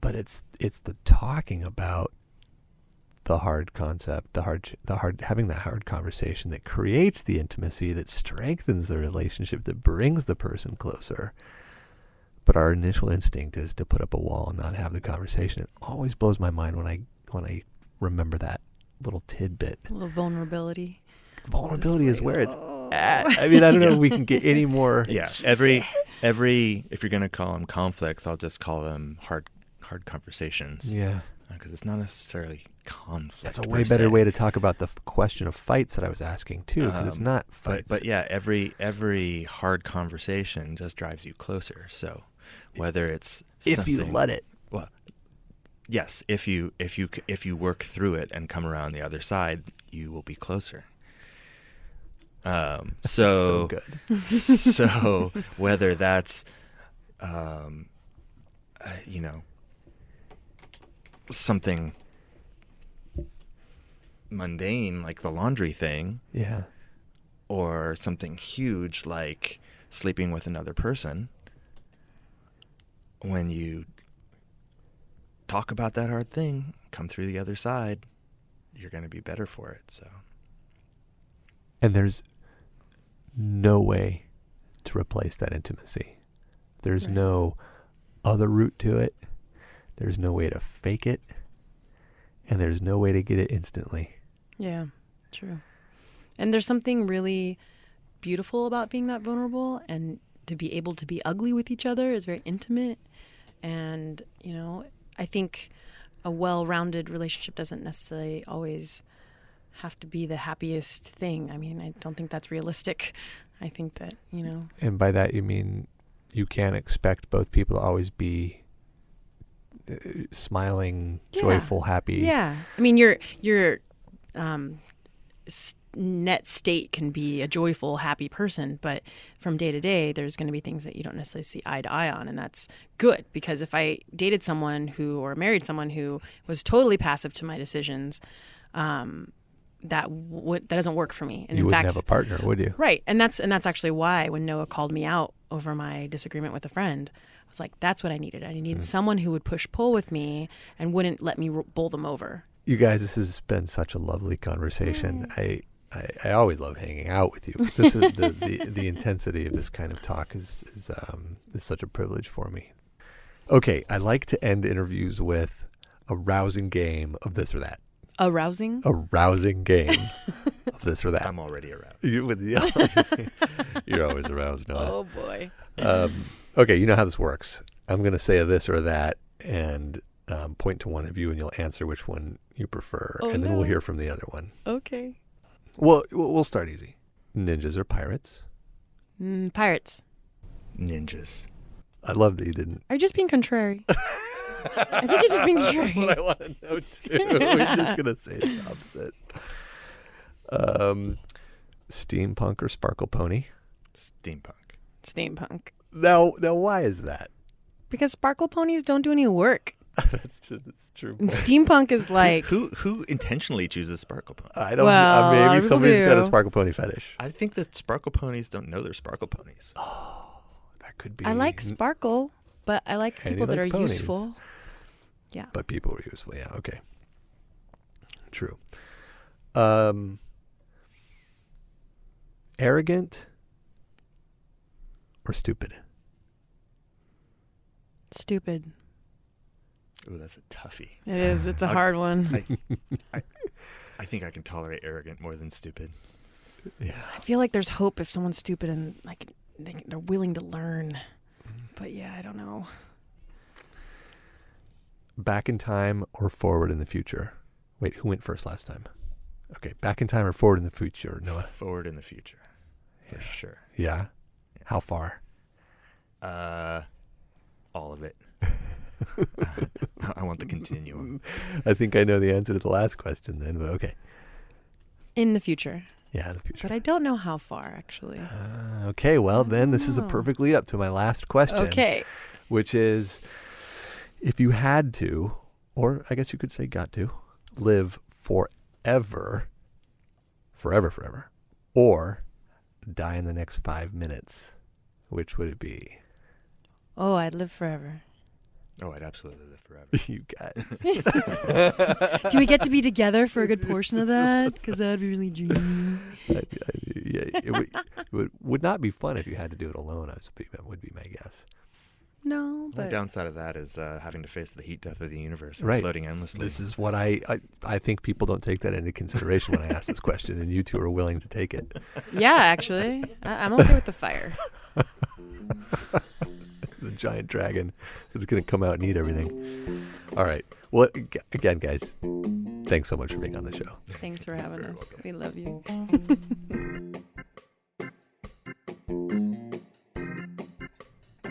it's the talking about the hard concept, having that hard conversation that creates the intimacy, that strengthens the relationship, that brings the person closer. But our initial instinct is to put up a wall and not have the conversation. It always blows my mind when I remember that little tidbit. A little vulnerability. Vulnerability is where it's at. I don't know if we can get any more. Yeah, every if you're going to call them conflicts, I'll just call them hard conversations. Yeah. Because it's not necessarily conflict. That's a way better way to talk about the question of fights that I was asking too, because it's not fights. But yeah, every hard conversation just drives you closer. So whether it's if you let it, well, yes, if you work through it and come around the other side, you will be closer. So good. So whether that's something mundane like the laundry thing, yeah, or something huge like sleeping with another person, when you talk about that hard thing, come through the other side, you're going to be better for it. So, And there's no way to replace that intimacy. There's Right. no other route to it. There's no way to fake it. And there's no way to get it instantly. Yeah, true. And there's something really beautiful about being that vulnerable, and to be able to be ugly with each other is very intimate. And, you know, I think a well-rounded relationship doesn't necessarily always have to be the happiest thing. I mean, I don't think that's realistic. I think that, you know. And by that you mean you can't expect both people to always be smiling, Yeah. joyful, happy. Yeah. I mean, your net state can be a joyful, happy person, but from day to day, there's going to be things that you don't necessarily see eye to eye on. And that's good, because if I dated someone or married someone who was totally passive to my decisions, that doesn't work for me. And You in wouldn't fact, have a partner, would you? right. And that's actually why when Noah called me out over my disagreement with a friend, I was like, that's what I needed. I needed someone who would push pull with me and wouldn't let me bowl them over. You guys, this has been such a lovely conversation. I always love hanging out with you. This is the intensity of this kind of talk is such a privilege for me. Okay, I like to end interviews with a rousing game of this or that. Arousing? A rousing game of this or that. I'm already aroused. You're always aroused, Noah. Oh, boy. Okay, you know how this works. I'm going to say a this or that and point to one of you, and you'll answer which one you prefer, and then we'll hear from the other one. Okay. Well, we'll start easy. Ninjas or pirates? Pirates. Ninjas. I love that you didn't. Are you just being contrary? I think you're just being contrary. That's what I want to know too. We're just gonna say the opposite. Steampunk or sparkle pony? Steampunk. Steampunk. Now, why is that? Because sparkle ponies don't do any work. That's true. And steampunk is like... Who intentionally chooses sparkle pony? I don't. Well, maybe people somebody's got a do. sparkle pony fetish. I think that sparkle ponies don't know they're sparkle ponies. That could be. I like sparkle, but I like And people you that are like ponies. useful. Yeah. But people are useful. Yeah. Okay. True. Arrogant or stupid? Stupid. Ooh, that's a toughie. It is. It's a hard one. I think I can tolerate arrogant more than stupid. Yeah. I feel like there's hope if someone's stupid and like they're willing to learn. But yeah, I don't know. Back in time or forward in the future? Wait, who went first last time? Okay, back in time or forward in the future, Noah? Forward in the future. For sure. Yeah? How far? All of it. I want the continuum. I think I know the answer to the last question then, but okay. In the future. Yeah, in the future. But I don't know how far, actually. Okay, well then this is a Oh. perfect lead up to my last question. Okay. Which is, if you had to, or I guess you could say got to, live forever, or die in the next 5 minutes, which would it be? Oh, I'd live forever. Oh, I'd absolutely live forever. You guys. Do we get to be together for a good portion of that? Because that would be really dreamy. It would not be fun if you had to do it alone, would be my guess. No, The but downside of that is having to face the heat death of the universe and Right. floating endlessly. This is what I think people don't take that into consideration when I ask this question, and you two are willing to take it. yeah, actually, I'm okay with the fire. The giant dragon is going to come out and eat everything. All right. Well, again, guys, thanks so much for being on the show. Thanks for having us. We love you.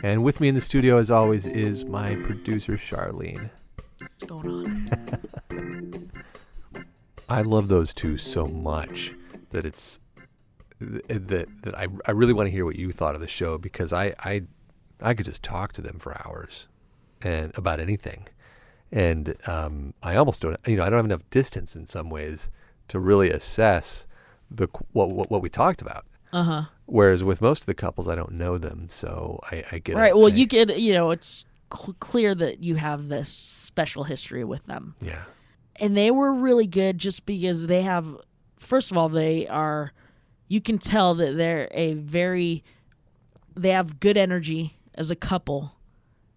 And with me in the studio, as always, is my producer, Charlene. What's going on? I love those two so much that I really want to hear what you thought of the show, because I could just talk to them for hours and about anything. And I almost don't, I don't have enough distance in some ways to really assess what we talked about. Uh-huh. Whereas with most of the couples, I don't know them, so I get Right. it. Well, you get, it's clear that you have this special history with them. Yeah. And they were really good just because they have, first of all, you can tell that they have good energy as a couple,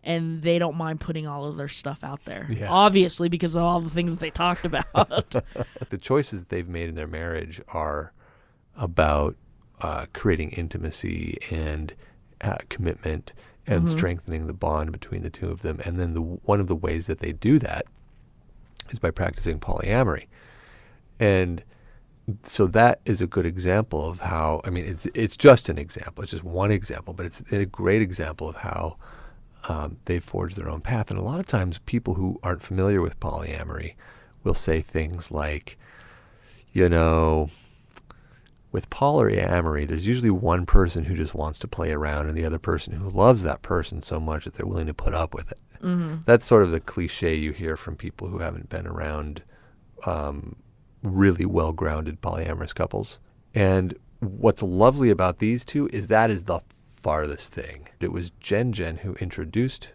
and they don't mind putting all of their stuff out there. Yeah. Obviously, because of all the things that they talked about. The choices that they've made in their marriage are about creating intimacy and commitment and strengthening the bond between the two of them. And then one of the ways that they do that is by practicing polyamory. And so that is a good example of how, I mean, it's just an example. It's just one example, but it's a great example of how they've forged their own path. And a lot of times people who aren't familiar with polyamory will say things like, with polyamory, there's usually one person who just wants to play around and the other person who loves that person so much that they're willing to put up with it. Mm-hmm. That's sort of the cliche you hear from people who haven't been around really well-grounded polyamorous couples. And what's lovely about these two is that is the farthest thing. It was JenJen who introduced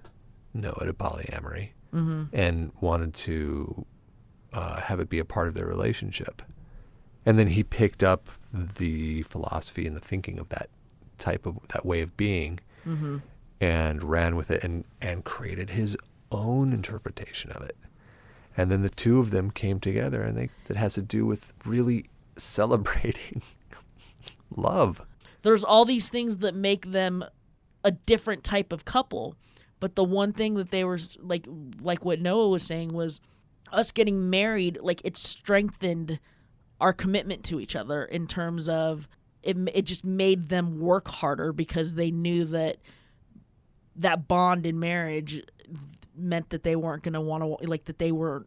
Noah to polyamory and wanted to have it be a part of their relationship. And then he picked up the philosophy and the thinking of that way of being and ran with it and created his own interpretation of it. And then the two of them came together, and that has to do with really celebrating love. There's all these things that make them a different type of couple, but the one thing that they were like what Noah was saying was us getting married, like it strengthened our commitment to each other in terms of it just made them work harder because they knew that bond in marriage meant that they weren't going to want to, like, that they were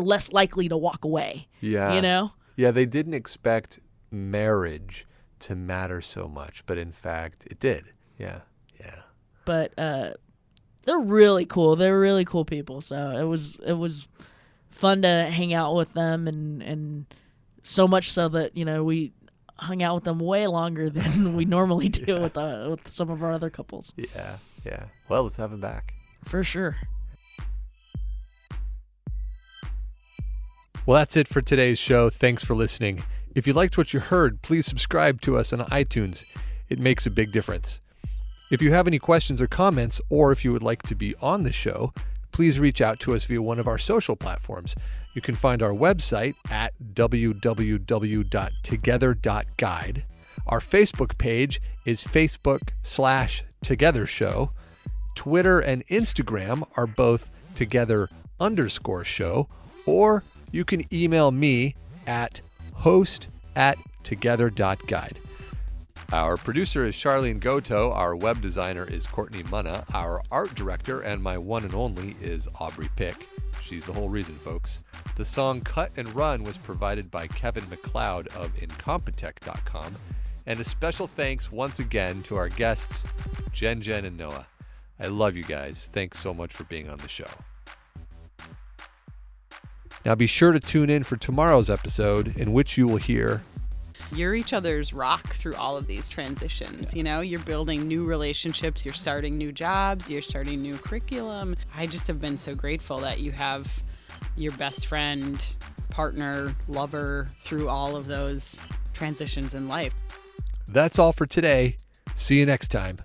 less likely to walk away. Yeah. Yeah, they didn't expect marriage to matter so much, but in fact it did. Yeah. But they're really cool. They're really cool people. So it was fun to hang out with them and so much so that, we hung out with them way longer than we normally do with some of our other couples. Yeah. Well, let's have them back. For sure. Well, that's it for today's show. Thanks for listening. If you liked what you heard, please subscribe to us on iTunes. It makes a big difference. If you have any questions or comments, or if you would like to be on the show, please reach out to us via one of our social platforms. You can find our website at www.together.guide. Our Facebook page is Facebook/TogetherShow. Twitter and Instagram are both together_show, or you can email me at host@together.guide. Our producer is Charlene Goto. Our web designer is Courtney Munna. Our art director and my one and only is Aubrey Pick. She's the whole reason, folks. The song Cut and Run was provided by Kevin MacLeod of Incompetech.com. And a special thanks once again to our guests, JenJen and Noah. I love you guys. Thanks so much for being on the show. Now be sure to tune in for tomorrow's episode, in which you will hear... You're each other's rock through all of these transitions. You're building new relationships, you're starting new jobs, you're starting new curriculum. I just have been so grateful that you have your best friend, partner, lover through all of those transitions in life. That's all for today. See you next time.